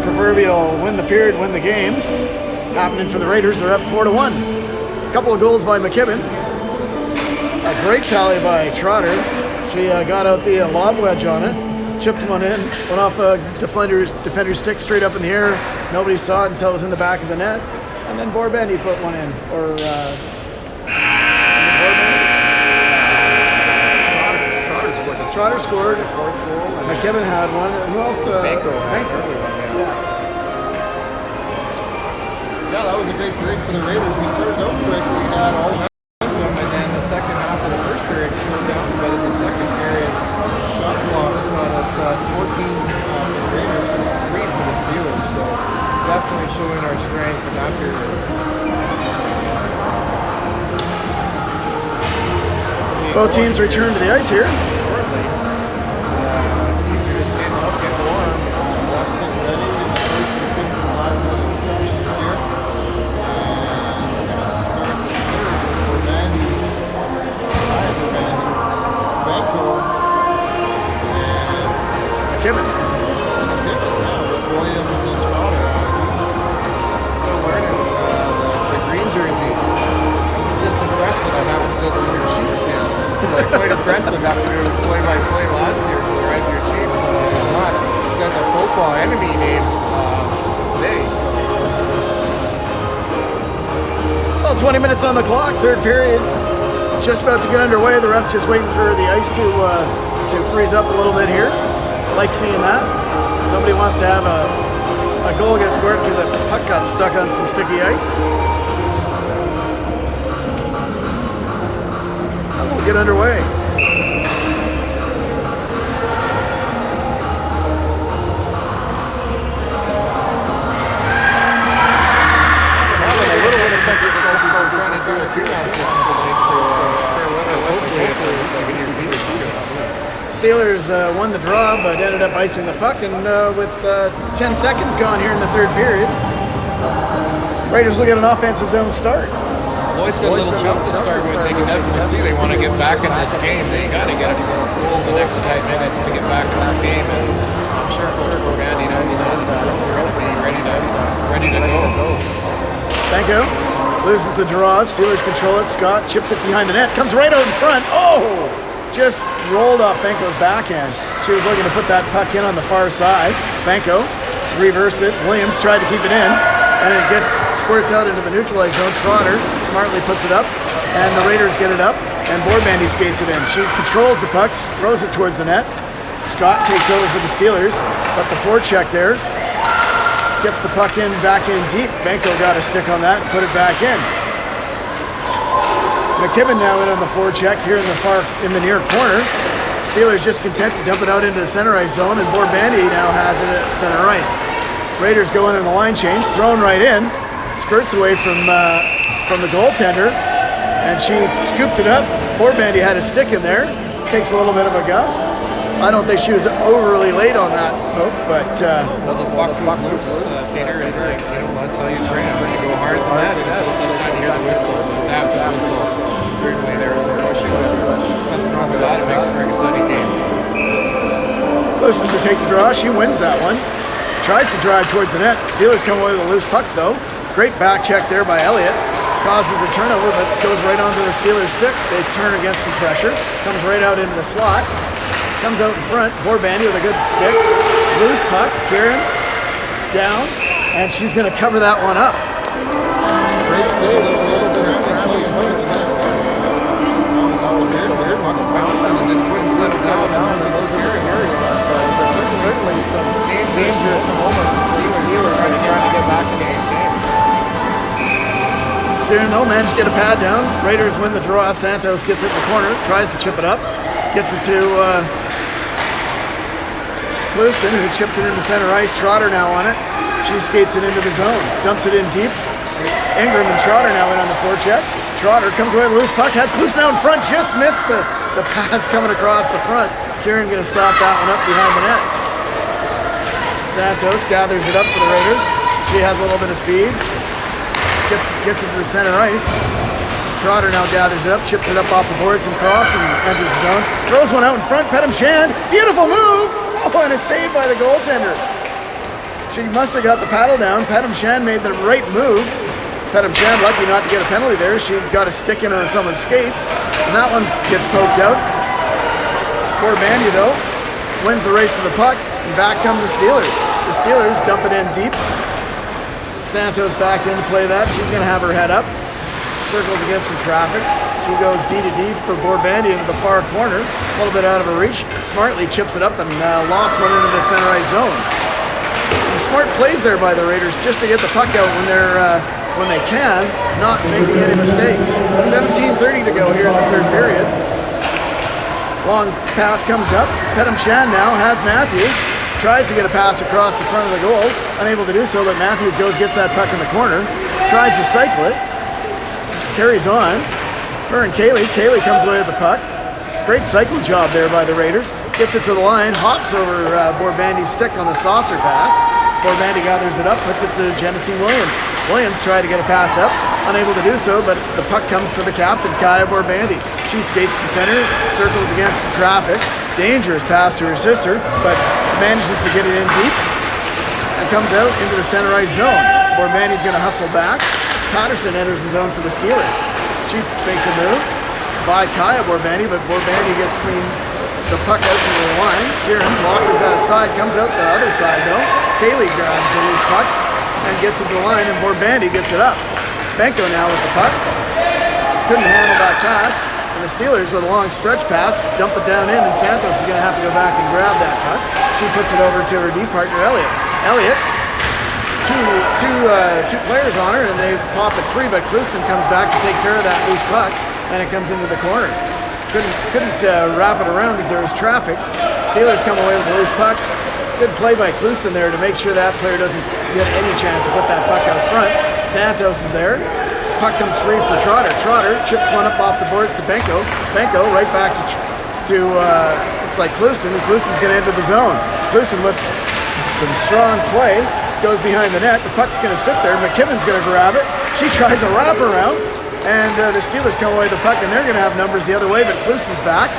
S1: Proverbial win the period, win the game. Happening for the Raiders, they're up 4-1. A couple of goals by McKibben. A great tally by Trotter. She got out the lob wedge on it, chipped one in, went off a defender's stick straight up in the air. Nobody saw it until it was in the back of the net. And then Borbendi put one in. Trotter scored.
S3: Fourth goal.
S1: McKibben had one. Who else?
S3: Banco.
S1: Yeah.
S3: Yeah, that was a great period for the Raiders. We started out quick. We had all momentum, and then the second half of the first period slowed down. But in the second period, shot blocks got us 14 for the Raiders and 3 for the Steelers. So definitely showing our strength in that period.
S1: Both teams return to the ice here.
S3: Quite impressive after doing play-by-play last year for the Red Deer Chiefs. Not set the football enemy name today. So.
S1: Well, 20 minutes on the clock, third period. Just about to get underway. The ref's just waiting for the ice to freeze up a little bit here. Like seeing that. Nobody wants to have a goal get scored because a puck got stuck on some sticky ice. Get underway. Steelers won the draw, but ended up icing the puck, and with 10 seconds gone here in the third period, Raiders will get an offensive zone start.
S3: Lloyd's got a little jump to start with. They can definitely see they want to get back in this game. They got to get a goal the next 5 minutes to get back in this game, and I'm sure Coach Borbendi knows they're hopefully ready to go.
S1: Banco loses the draw. Steelers control it. Scott chips it behind the net. Comes right out in front. Oh! Just rolled off Banco's backhand. She was looking to put that puck in on the far side. Banco reversed it. Williams tried to keep it in. And it squirts out into the neutralized zone. Trotter smartly puts it up, and the Raiders get it up, and Borbendi skates it in. She controls the pucks, throws it towards the net. Scott takes over for the Steelers, but the forecheck there gets the puck back in deep. Banco got a stick on that and put it back in. McKibben now in on the forecheck here in the near corner. Steelers just content to dump it out into the center ice zone, and Borbendi now has it at center ice. Raiders go in on a line change, thrown right in, skirts away from the goaltender, and she scooped it up. Borbendi had a stick in there, takes a little bit of a guff. I don't think she was overly late on that poke, but...
S3: well, the puck was loose, Peter, and that's how you train. You go hard at the net until such time you hear the whistle. And after the whistle, certainly there was some pushing, but there's nothing wrong with that. It makes for an exciting game.
S1: Closest to take the draw, she wins that one. Tries to drive towards the net. Steelers come away with a loose puck, though. Great back check there by Elliott. Causes a turnover, but goes right onto the Steelers' stick. They turn against some pressure. Comes right out into the slot. Comes out in front. Borbendi with a good stick. Loose puck. Kieran down. And she's going to cover that one up.
S3: Great save. Puck's bouncing, and this wouldn't settle down. Certainly some dangerous moments. Steelers trying to get back in the game.
S1: No, managed to get a pad down. Raiders win the draw. Santos gets it in the corner, tries to chip it up, gets it to Clouston, who chips it into center ice. Trotter now on it. She skates it into the zone, dumps it in deep. Ingram and Trotter now in on the forecheck. Trotter comes away with a loose puck, has Clouston out in front, just missed the pass coming across the front. Kieran going to stop that one up behind the net. Santos gathers it up for the Raiders. She has a little bit of speed. Gets it to the center ice. Trotter now gathers it up, chips it up off the boards and cross and enters the zone. Throws one out in front, Petam Shand, beautiful move! Oh, and a save by the goaltender. She must have got the paddle down. Petam Shand made the right move. Petam Shand lucky not to get a penalty there. She got a stick in on someone's skates, and that one gets poked out. Poor Bandy though, wins the race to the puck, and back come the Steelers. The Steelers dump it in deep. Santos back in to play that. She's gonna have her head up. Circles against some traffic. She goes D to D for Borbandy into the far corner. A little bit out of her reach. Smartly chips it up and lost one into the center ice zone. Some smart plays there by the Raiders just to get the puck out when they can, not making any mistakes. 17:30 to go here in the third period. Long pass comes up. Petam Shand now has Matthews. Tries to get a pass across the front of the goal. Unable to do so, but Matthews gets that puck in the corner. Tries to cycle it. Carries on. Her and Kaylee. Kaylee comes away with the puck. Great cycle job there by the Raiders. Gets it to the line. Hops over Borbandy's stick on the saucer pass. Borbandy gathers it up. Puts it to Genesee Williams. Williams tried to get a pass up. Unable to do so, but the puck comes to the captain, Kaya Borbandy. She skates to center. Circles against the traffic. Dangerous pass to her sister, but manages to get it in deep. And comes out into the center ice zone. Borbandy's going to hustle back. Patterson enters the zone for the Steelers. She makes a move by Kaya Borbandy, but Borbandy gets the puck out to the line. Kieran blockers out of side, comes out the other side though. Kaylee grabs the loose puck and gets it to the line, and Borbandy gets it up. Benko now with the puck. Couldn't handle that pass, and the Steelers with a long stretch pass dump it down in, and Santos is going to have to go back and grab that puck. She puts it over to her D partner, Elliott. Elliott. Two players on her, and they pop it free, but Klusen comes back to take care of that loose puck, and it comes into the corner. Couldn't wrap it around because there was traffic. Steelers come away with the loose puck. Good play by Klusen there to make sure that player doesn't get any chance to put that puck out front. Santos is there. Puck comes free for Trotter. Trotter chips one up off the boards to Benko. Benko right back to looks like Klusen, and Klusen's going to enter the zone. Klusen with some strong play. Goes behind the net. The puck's going to sit there. McKibben's going to grab it. She tries a wraparound, and the Steelers come away with the puck, and they're going to have numbers the other way, but Klusen's back.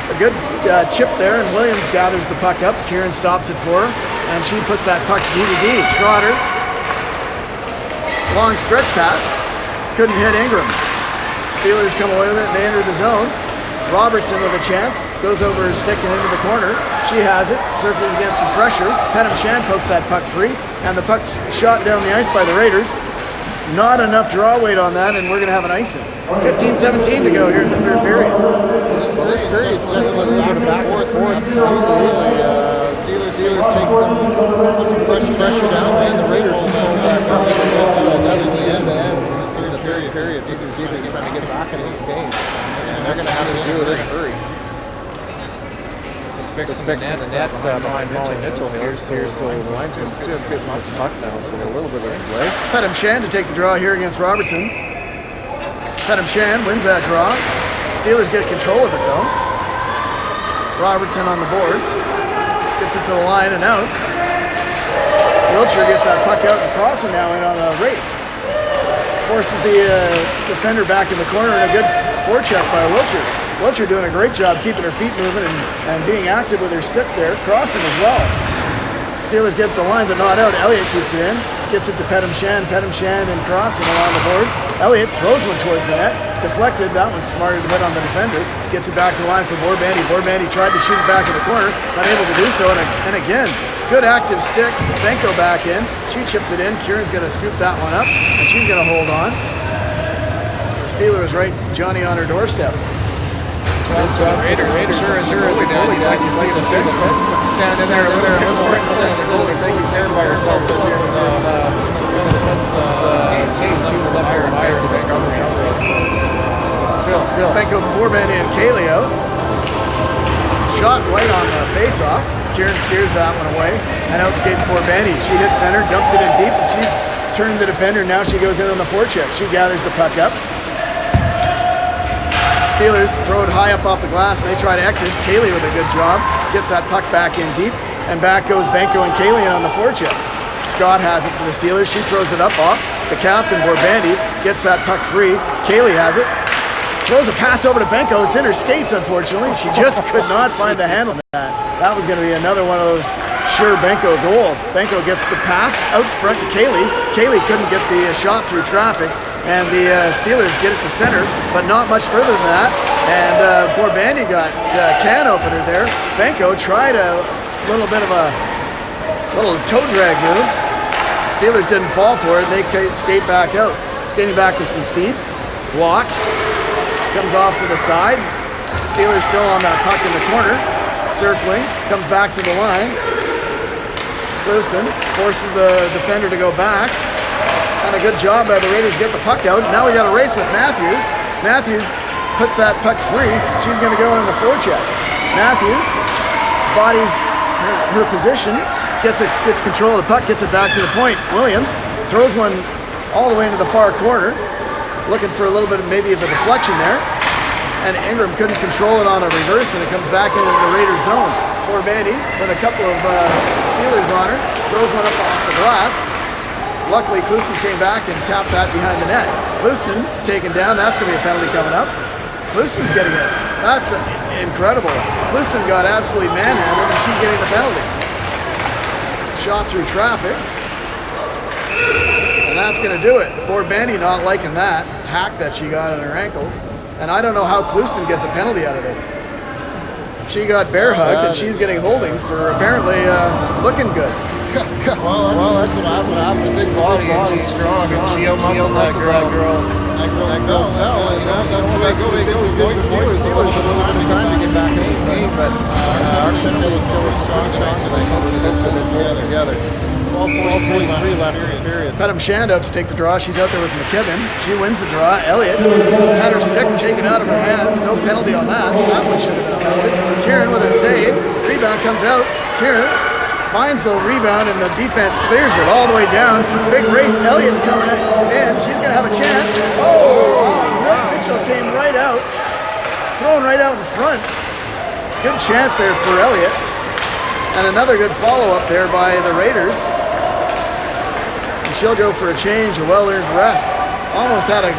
S1: A good chip there, and Williams gathers the puck up. Kieran stops it for her, and she puts that puck D to D. Trotter. Long stretch pass. Couldn't hit Ingram. Steelers come away with it. They enter the zone. Robertson with a chance, goes over her stick and into the corner. She has it, circles against some pressure. Petam Shand pokes that puck free, and the puck's shot down the ice by the Raiders. Not enough draw weight on that, and we're going to have an icing. 15-17 to go here in the third period.
S2: Well, this period's definitely a little bit of back and forth. Absolutely. Steelers take some pressure down, and the Raiders will hold that down in the end. Third period, Steelers trying to get back into this game. They're going to have to do it in a hurry. Just fixing the net behind Molly Mitchell here, so Lyman's just getting off the puck now, so a little bit of delay.
S1: Petam Shand to take the draw here against Robertson. Petam Shand wins that draw. Steelers get control of it though. Robertson on the boards. Gets it to the line and out. Wiltshire gets that puck out and crossing now in on a race. Forces the defender back in the corner, and a good forecheck by Wiltshire. Wiltshire doing a great job keeping her feet moving and being active with her stick there, crossing as well. Steelers get the line but not out. Elliott keeps it in, gets it to Petam Shand and crossing along the boards. Elliott throws one towards the net, deflected, that one smarted a bit on the defender, gets it back to the line for Borbandy. Borbandy tried to shoot it back in the corner, not able to do so, and again, good active stick. Benko back in. She chips it in. Kieran's going to scoop that one up, and she's going to hold on. The Steelers right Johnny on her doorstep.
S3: Raiders sure as you're the goalie back. You see the fence standing there with her more instead of the goalie taking care by herself. The fence case up with higher to discovery. Still.
S1: Benko, Borbandy, and Kaylee out. Shot right on the face-off. Kieran steers that one away and outskates Borbandy. She hits center, dumps it in deep, and she's turned the defender. Now she goes in on the forecheck. She gathers the puck up. Steelers throw it high up off the glass, and they try to exit. Kaylee with a good job. Gets that puck back in deep, and back goes Benko and Kaylee in on the forecheck. Scott has it for the Steelers. She throws it up off. The captain, Borbandi, gets that puck free. Kaylee has it. Throws a pass over to Benko. It's in her skates, unfortunately. She just could not find the handle on that. That was going to be another one of those sure Benko goals. Benko gets the pass out front to Kaylee. Kaylee couldn't get the shot through traffic, and the Steelers get it to center, but not much further than that. And Borbandi got can opener there. Benko tried a little bit of a little toe drag move. Steelers didn't fall for it. They skate back out. Skating back with some speed. Block. Comes off to the side. Steelers still on that puck in the corner. Circling. Comes back to the line. Clouston forces the defender to go back. And a good job by the Raiders to get the puck out. Now we got a race with Matthews. Matthews puts that puck free. She's going to go in the forecheck. Matthews bodies her position. Gets control of the puck. Gets it back to the point. Williams throws one all the way into the far corner. Looking for a little bit of maybe of a deflection there. And Ingram couldn't control it on a reverse, and it comes back into the Raiders zone. Borbandi with a couple of Steelers on her. Throws one up off the glass. Luckily, Clouston came back and tapped that behind the net. Clouston taken down. That's going to be a penalty coming up. Clouston's getting it. That's incredible. Clouston got absolutely manhandled, and she's getting the penalty. Shot through traffic. And that's going to do it. Borbandi not liking that hack that she got on her ankles. And I don't know how Clouston gets a penalty out of this. She got bear hugged, and she's getting holding for apparently looking good.
S3: Well, that's what happens. A big body and she's strong, and she out-muscled that girl. That girl fell, and that's the way it goes. It gives the Steelers a little bit of time to get back in this game, but our penalty is still strong, so they hold it together. 12:43 left period.
S1: Pedam Shand out to take the draw. She's out there with McKibben. She wins the draw. Elliott had her stick taken out of her hands. No penalty on that. That one should have been a penalty. Kieran with a save. Rebound comes out. Kieran finds the rebound, and the defense clears it all the way down. Big race. Elliott's coming in. She's going to have a chance. Oh! Mitchell came right out. Thrown right out in front. Good chance there for Elliott. And another good follow-up there by the Raiders. She'll go for a change, a well-earned rest. Almost had a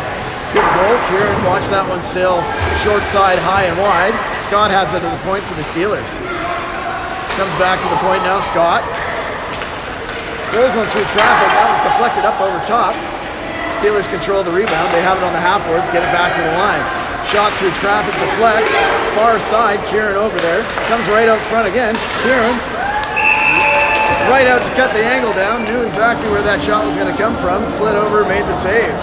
S1: good goal. Kieran watched that one sail short side, high and wide. Scott has it to the point for the Steelers. Comes back to the point now, Scott. Throws one through traffic. That was deflected up over top. Steelers control the rebound. They have it on the half boards. Get it back to the line. Shot through traffic, deflects. Far side, Kieran over there. Comes right out front again. Kieran right out to cut the angle down. Knew exactly where that shot was going to come from. Slid over, made the save.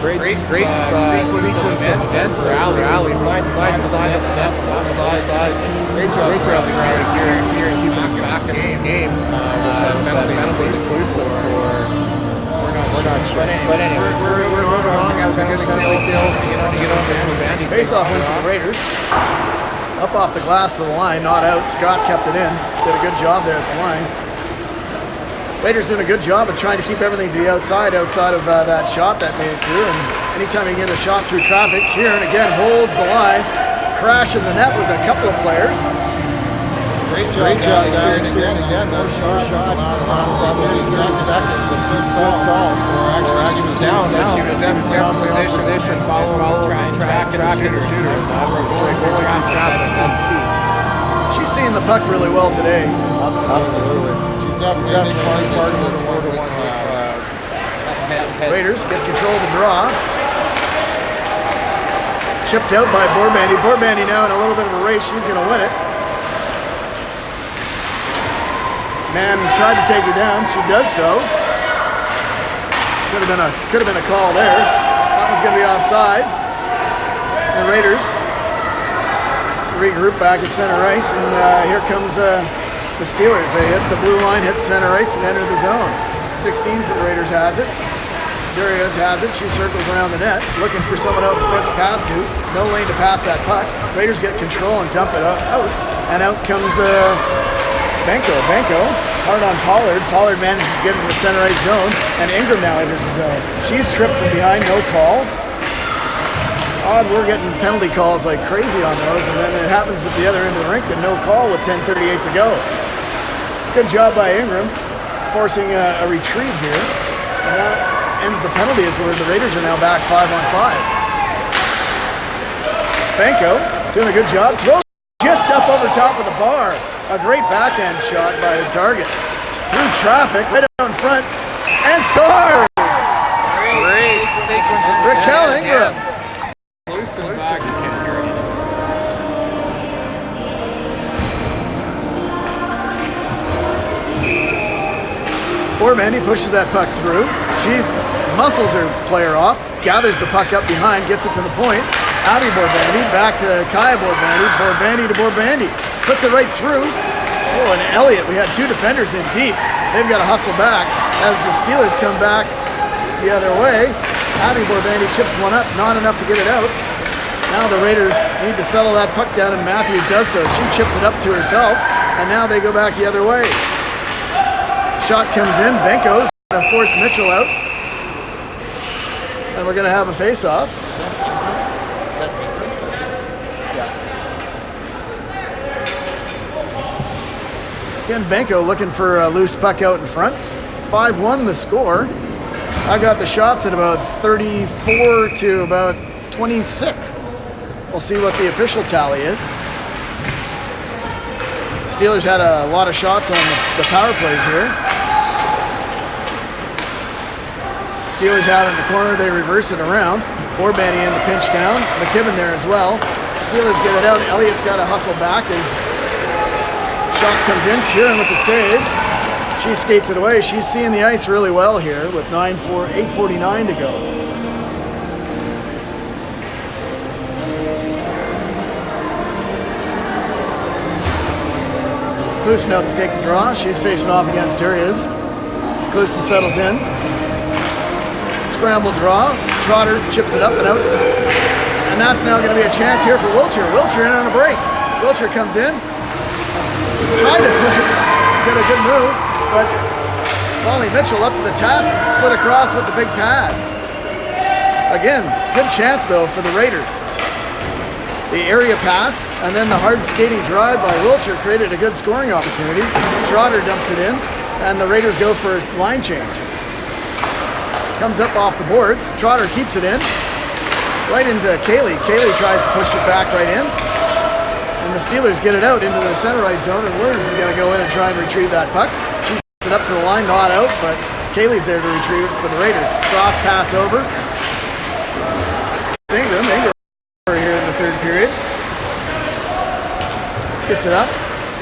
S3: Great sequence of events. Rally, side to side, up steps, side. Great job, Rally. Kieran keeping us back in this game. Penalty for we're not sure. But anyway, we're moving on. Got a good penalty kill. You know, Borbandi.
S1: Face-off win for the Raiders. Up off the glass to the line, not out. Scott kept it in. Did a good job there at the line. Raiders doing a good job of trying to keep everything to the outside of that shot that made it through. And anytime you get a shot through traffic, Kieran again holds the line. Crash in the net was a couple of players.
S3: Great job, guys. Again, that short shot last probably 30 seconds. It's so tall. Actually, she was down. She was definitely position. Follow track and shooter. Goalie traffic. That's key.
S1: She's seeing the puck really well today.
S3: Absolutely. Definitely part of this 4-1
S1: Raiders get control of the draw. Chipped out by Borbandi. Borbandi now in a little bit of a race. She's going to win it. Man tried to take her down. She does so. Could have been a call there. That one's going to be offside. The Raiders regroup back at center ice, and here comes the Steelers. They hit the blue line, hit center ice, and enter the zone. 16 for the Raiders has it. Duriez has it. She circles around the net, looking for someone out in front to pass to. No lane to pass that puck. Raiders get control and dump it out. And out comes Benko. Hard on Pollard. Pollard manages to get into the center ice zone, and Ingram now enters the zone. She's tripped from behind, no call. Odd, we're getting penalty calls like crazy on those, and then it happens at the other end of the rink and no call with 10:38 to go. Good job by Ingram, forcing a retrieve here. And ends the penalty as where the Raiders are now back 5-on-5. Benko doing a good job. Throws just up over top of the bar. A great backhand shot by the target. Through traffic, right out in front, and scores!
S3: Great sequence of
S1: Raquel Ingram. Borbandy pushes that puck through. She muscles her player off, gathers the puck up behind, gets it to the point. Abby Borbandy back to Kaya Borbandy. Borbandy to Borbandy. Puts it right through. Oh, and Elliott, we had two defenders in deep. They've got to hustle back as the Steelers come back the other way. Abby Borbandy chips one up, not enough to get it out. Now the Raiders need to settle that puck down, and Matthews does so. She chips it up to herself, and now they go back the other way. Shot comes in. Benko's going to force Mitchell out. And we're going to have a face-off. Yeah. Again, Benko looking for a loose puck out in front. 5-1 the score. I got the shots at about 34 to about 26. We'll see what the official tally is. Steelers had a lot of shots on the power plays here. Steelers have it in the corner, they reverse it around. Borbandy in to pinch down. McKibben there as well. Steelers get it out. Elliott's got to hustle back as shot comes in. Kieran with the save. She skates it away. She's seeing the ice really well here with 8:49 to go. Klusen out to take the draw. She's facing off against Durias. Klusen settles in. Scramble draw. Trotter chips it up and out. And that's now going to be a chance here for Wiltshire. Wiltshire in on a break. Wiltshire comes in. Tried to get a good move, but Molly Mitchell up to the task. Slid across with the big pad. Again, good chance though for the Raiders. The area pass and then the hard skating drive by Wiltshire created a good scoring opportunity. Trotter dumps it in and the Raiders go for a line change. Comes up off the boards. Trotter keeps it in. Right into Kaylee. Kaylee tries to push it back right in. And the Steelers get it out into the center ice zone and Williams is going to go in and try and retrieve that puck. She puts it up to the line, not out, but Kaylee's there to retrieve it for the Raiders. Sauce pass over. Ingram here in the third period. Gets it up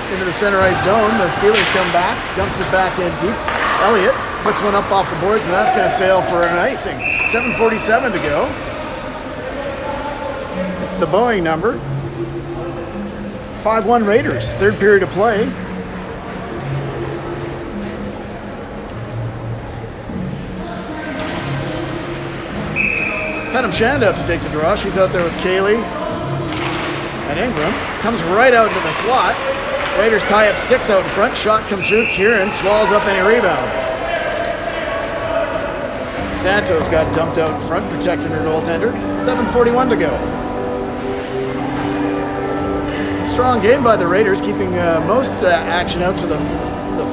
S1: into the center ice zone. The Steelers come back, dumps it back in deep. Elliott puts one up off the boards, and that's going to sail for an icing. 7:47 to go. It's the Boeing number. 5-1 Raiders, third period of play. Penham Shand out to take the draw. She's out there with Kaylee and Ingram. Comes right out into the slot. Raiders tie up sticks out in front. Shot comes through. Kieran swallows up any rebound. Santos got dumped out in front, protecting her goaltender. 7:41 to go. Strong game by the Raiders, keeping most action out to the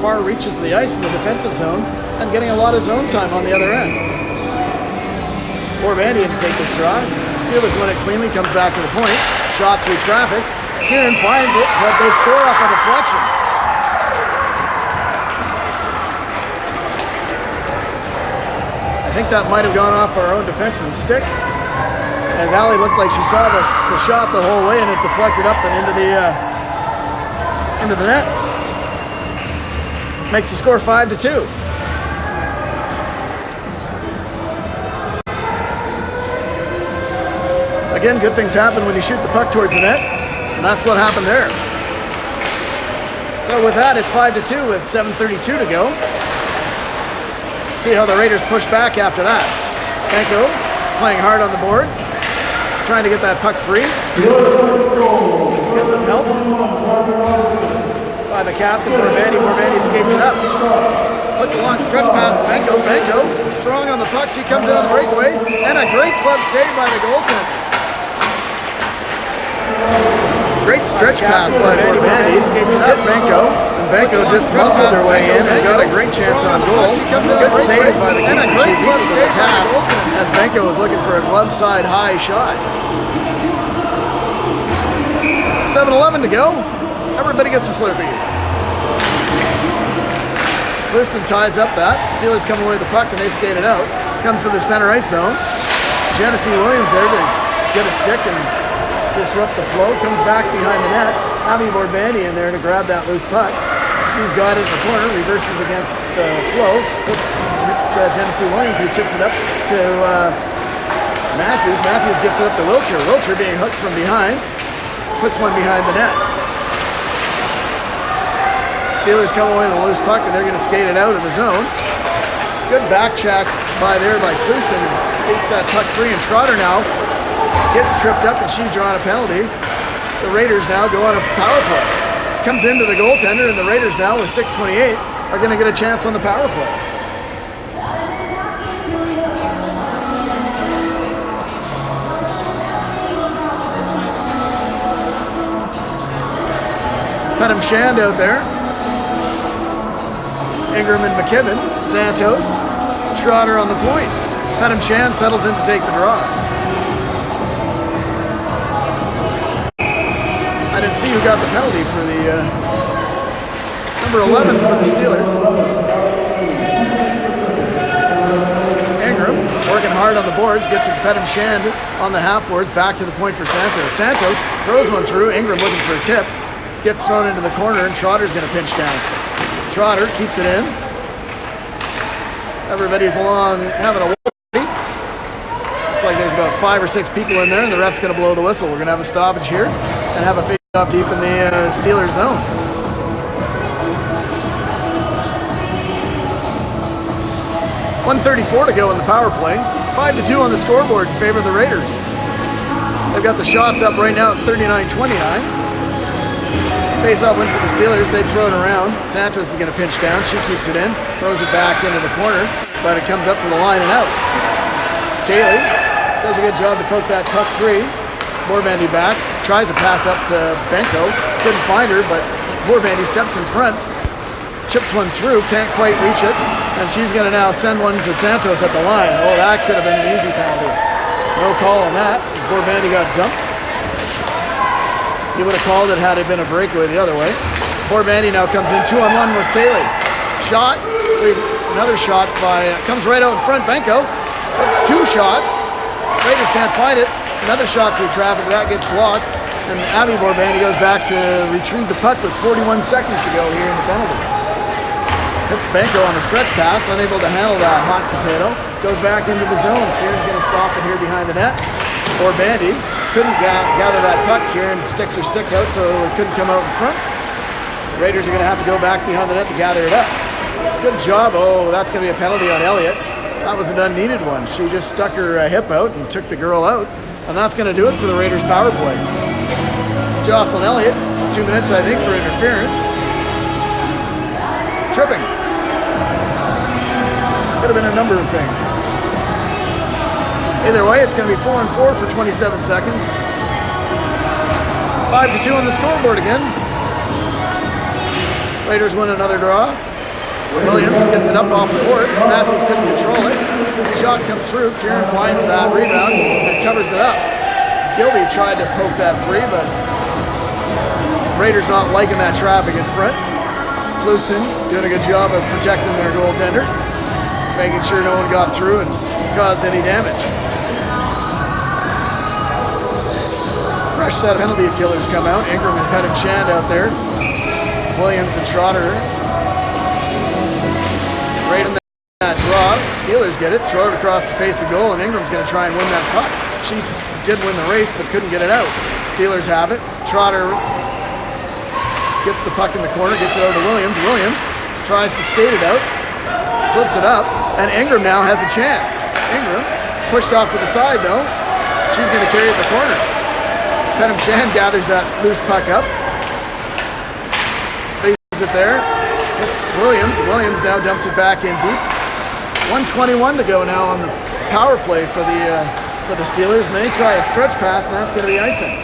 S1: far reaches of the ice in the defensive zone and getting a lot of zone time on the other end. Borbandy in to take this draw. Steelers win it cleanly, comes back to the point. Shot through traffic. Kieran finds it, but they score off a deflection. I think that might have gone off our own defenseman's stick, as Allie looked like she saw the shot the whole way and it deflected up and into the net. Makes the score 5-2. Again, good things happen when you shoot the puck towards the net, and that's what happened there. So with that, it's 5-2 with 7:32 to go. See how the Raiders push back after that. Benko playing hard on the boards, trying to get that puck free. Get some help by the captain, Borbandy. Borbandy skates it up. Puts a long stretch pass to Benko. Benko strong on the puck. She comes in on the breakaway, and a great glove save by the goaltender. Great stretch pass by Borbandi. Hit Benko. And Benko just muscled their way in and got a great chance on goal. Good save by the keeper. She's equal to the task as Benko was looking for a glove side high shot. 7:11 to go. Everybody gets a Slurpee. Clifton ties up that. Steelers come away with the puck and they skate it out. Comes to the center ice zone. Genesee Williams there to get a stick and disrupt the flow. Comes back behind the net. Abby Borbandi in there to grab that loose puck. She's got it in the corner. Reverses against the flow. Hits Genesee Williams who chips it up to Matthews. Matthews gets it up to Wiltshire. Wiltshire being hooked from behind. Puts one behind the net. Steelers come away with a loose puck and they're going to skate it out of the zone. Good back check by Clouston and skates that puck free, and Trotter now gets tripped up and she's drawn a penalty. The Raiders now go on a power play. Comes into the goaltender, and the Raiders now with 6:28 are going to get a chance on the power play. Pettem Shand out there. Ingram and McKibben. Santos. Trotter on the points. Pettem Shand settles in to take the draw. I didn't see who got the penalty for the number 11 for the Steelers. Ingram working hard on the boards, gets it to Pettem Shand on the half boards, back to the point for Santos. Santos throws one through. Ingram looking for a tip. Gets thrown into the corner, and Trotter's going to pinch down. Trotter keeps it in. Everybody's along having a party. Looks like there's about 5 or 6 people in there, and the ref's going to blow the whistle. We're going to have a stoppage here and have a face-off deep in the Steelers zone. .134 to go in the power play. 5-2 on the scoreboard in favor of the Raiders. They've got the shots up right now at 39-29. Face-off win for the Steelers. They throw it around. Santos is going to pinch down. She keeps it in. Throws it back into the corner, but it comes up to the line and out. Kaylee does a good job to poke that puck free. Borbandi back. Tries a pass up to Benko. Couldn't find her, but Borbandi steps in front. Chips one through. Can't quite reach it. And she's going to now send one to Santos at the line. Oh, that could have been an easy penalty. No call on that as Borbandi got dumped. He would have called it had it been a breakaway the other way. Borbandi now comes in 2-on-1 with Kaylee. Shot. Another shot by, comes right out in front. Benko. 2 shots. Raiders can't find it. Another shot through traffic. That gets blocked. And Abby Borbandi goes back to retrieve the puck with 41 seconds to go here in the penalty. Hits Benko on the stretch pass. Unable to handle that hot potato. Goes back into the zone. Kieran's going to stop it here behind the net. Borbandi couldn't gather that puck. Kieran sticks her stick out, so it couldn't come out in front. Raiders are going to have to go back behind the net to gather it up. Good job. Oh, that's going to be a penalty on Elliott. That was an unneeded one. She just stuck her hip out and took the girl out, and that's going to do it for the Raiders' power play. Jocelyn Elliott, 2 minutes, I think, for interference. Tripping. Could have been a number of things. Either way, it's going to be 4-4 for 27 seconds. 5-2 on the scoreboard again. Raiders win another draw. Williams gets it up off the boards. Matthews couldn't control it. Shot comes through. Kieran finds that rebound and covers it up. Gilby tried to poke that free, but Raiders not liking that traffic in front. Clouston doing a good job of protecting their goaltender, making sure no one got through and caused any damage. Fresh set of penalty killers come out. Ingram and Pettem Shand out there. Williams and Trotter. Right in that draw. Steelers get it. Throw it across the face of goal, and Ingram's going to try and win that puck. She did win the race, but couldn't get it out. Steelers have it. Trotter gets the puck in the corner, gets it over to Williams. Williams tries to skate it out, flips it up, and Ingram now has a chance. Ingram pushed off to the side, though. She's going to carry it in the corner. Pettem Shand gathers that loose puck up. Leaves it there. It's Williams. Williams now dumps it back in deep. 1:21 to go now on the power play for the Steelers, and they try a stretch pass, and that's going to be icing.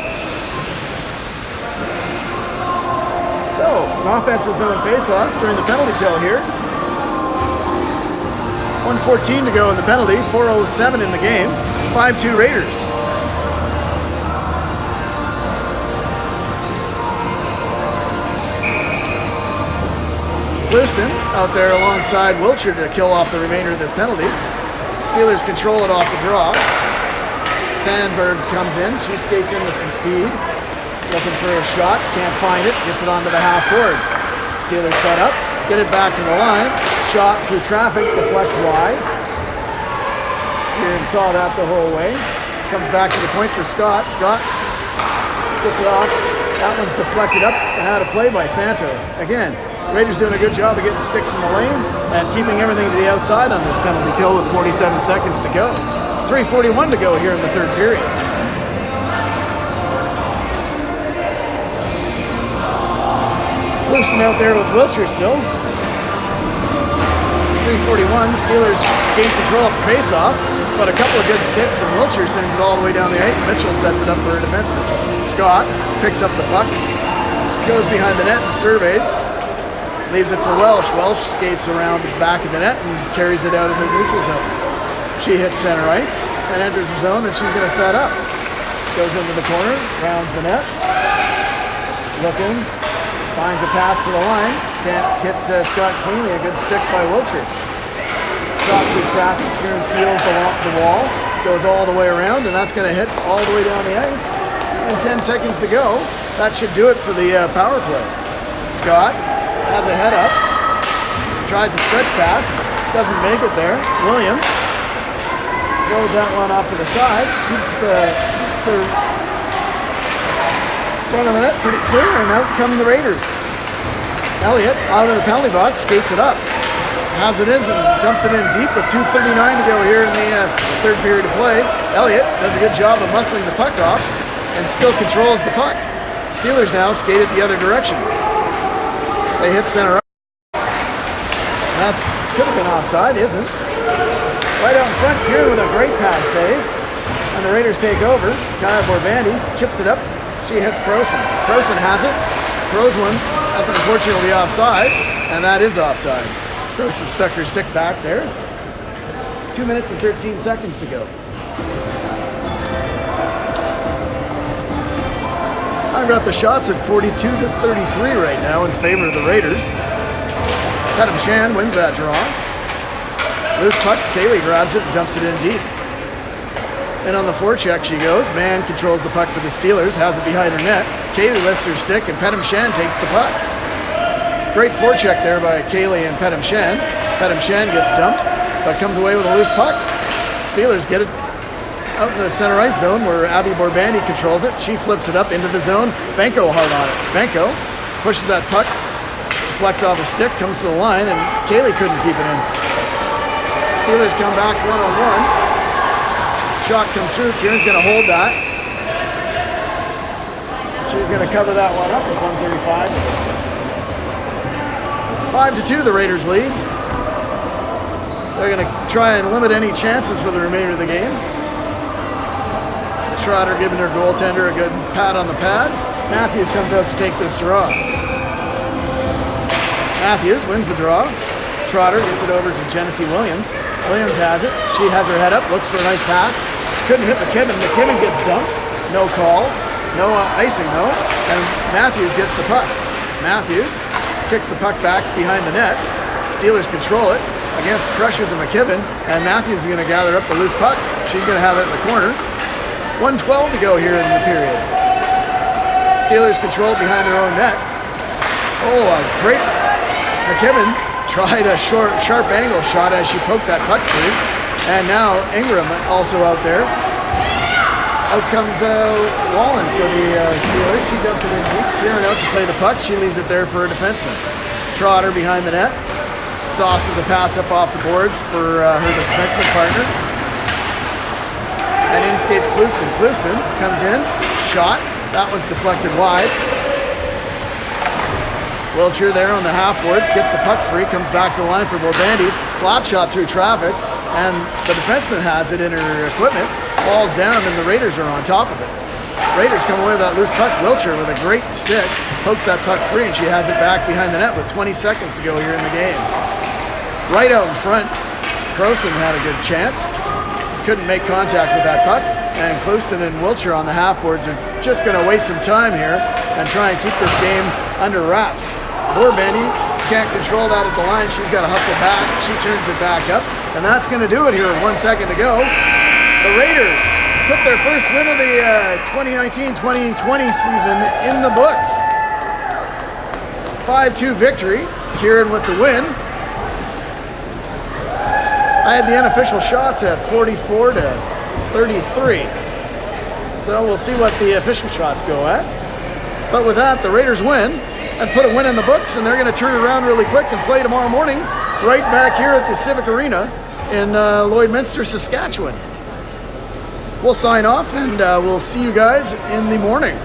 S1: So, an offensive zone face-off during the penalty kill here. 1:14 to go in the penalty, 4:07 in the game. 5-2 Raiders. Clouston out there alongside Wiltshire to kill off the remainder of this penalty. Steelers control it off the draw. Sandberg comes in. She skates in with some speed. Looking for a shot. Can't find it. Gets it onto the half boards. Steelers set up. Get it back to the line. Shot through traffic. Deflects wide. Kieran saw that the whole way. Comes back to the point for Scott. Scott gets it off. That one's deflected up and out of play by Santos. Again, Raiders doing a good job of getting sticks in the lane and keeping everything to the outside on this penalty kill with 47 seconds to go. 3:41 to go here in the third period. Clouston out there with Wiltshire still. 3:41, Steelers gain control of the face-off, but a couple of good sticks and Wiltshire sends it all the way down the ice. Mitchell sets it up for a defenseman. Scott picks up the puck, goes behind the net and surveys. Leaves it for Welsh. Welsh skates around the back of the net and carries it out of the neutral zone. She hits center ice and enters the zone, and she's going to set up. Goes into the corner, rounds the net. Looking, finds a pass to the line. Can't hit Scott cleanly. A good stick by Wiltshire. Shot through traffic. Kieran seals the wall. Goes all the way around, and that's going to hit all the way down the ice. And 10 seconds to go. That should do it for the power play. Scott has a head up, tries a stretch pass, doesn't make it there. Williams throws that one off to the side, keeps the front of the net pretty clear, and out come the Raiders. Elliott, out of the penalty box, skates it up. Has it is and dumps it in deep with 2:39 to go here in the third period of play. Elliott does a good job of muscling the puck off and still controls the puck. Steelers now skate it the other direction. They hit center up. That could have been offside, isn't. Right out in front here with a great pad save. And the Raiders take over. Kaya Borbandi chips it up. She hits Crowson. Crowson has it. Throws one. That's unfortunately offside. And that is offside. Crowson stuck her stick back there. 2 minutes and 13 seconds to go. I've got the shots at 42-33 right now in favor of the Raiders. Adam Shan wins that draw. Loose puck, Kaylee grabs it and dumps it in deep. And on the forecheck she goes. Mann controls the puck for the Steelers, has it behind her net. Kaylee lifts her stick and Pedam Shan takes the puck. Great forecheck there by Kaylee and Pedam Shan. Pedam Shan gets dumped, but comes away with a loose puck. Steelers get it out in the center ice zone where Abby Borbandi controls it. She flips it up into the zone. Benko hard on it. Benko pushes that puck, deflects off a stick, comes to the line, and Kaylee couldn't keep it in. Steelers come back one-on-one. Shot comes through. Kieran's going to hold that. She's going to cover that one up with 1:35. 5-2 the Raiders lead. They're going to try and limit any chances for the remainder of the game. Trotter giving her goaltender a good pat on the pads. Matthews comes out to take this draw. Matthews wins the draw. Trotter gets it over to Genesee Williams. Williams has it. She has her head up, looks for a nice pass. Couldn't hit McKibben. McKibben gets dumped. No call. No icing though. And Matthews gets the puck. Matthews kicks the puck back behind the net. Steelers control it against pressures of McKibben. And Matthews is going to gather up the loose puck. She's going to have it in the corner. 1:12 to go here in the period. Steelers control behind their own net. Oh, a great McKibben tried a sharp angle shot as she poked that puck free. And now Ingram also out there. Out comes Wallen for the Steelers. She dumps it in deep. Kieran out to play the puck. She leaves it there for a defenseman. Trotter behind the net. Sauces a pass up off the boards for her defenseman partner. And in skates Clouston. Clouston comes in, shot. That one's deflected wide. Wiltshire there on the half boards, gets the puck free, comes back to the line for Borbandi. Slap shot through traffic, and the defenseman has it in her equipment, falls down, and the Raiders are on top of it. Raiders come away with that loose puck. Wilcher with a great stick pokes that puck free, and she has it back behind the net with 20 seconds to go here in the game. Right out in front, Croson had a good chance. Couldn't make contact with that puck, and Clouston and Wilcher on the half boards are just going to waste some time here and try and keep this game under wraps. Benny can't control that at the line. She's got to hustle back. She turns it back up, and that's going to do it here with 1 second to go. The Raiders put their first win of the 2019-2020 season in the books. 5-2 victory. Kieran with the win. I had the unofficial shots at 44 to 33. So we'll see what the official shots go at. But with that, the Raiders win and put a win in the books, and they're going to turn it around really quick and play tomorrow morning right back here at the Civic Arena in Lloydminster, Saskatchewan. We'll sign off, and we'll see you guys in the morning.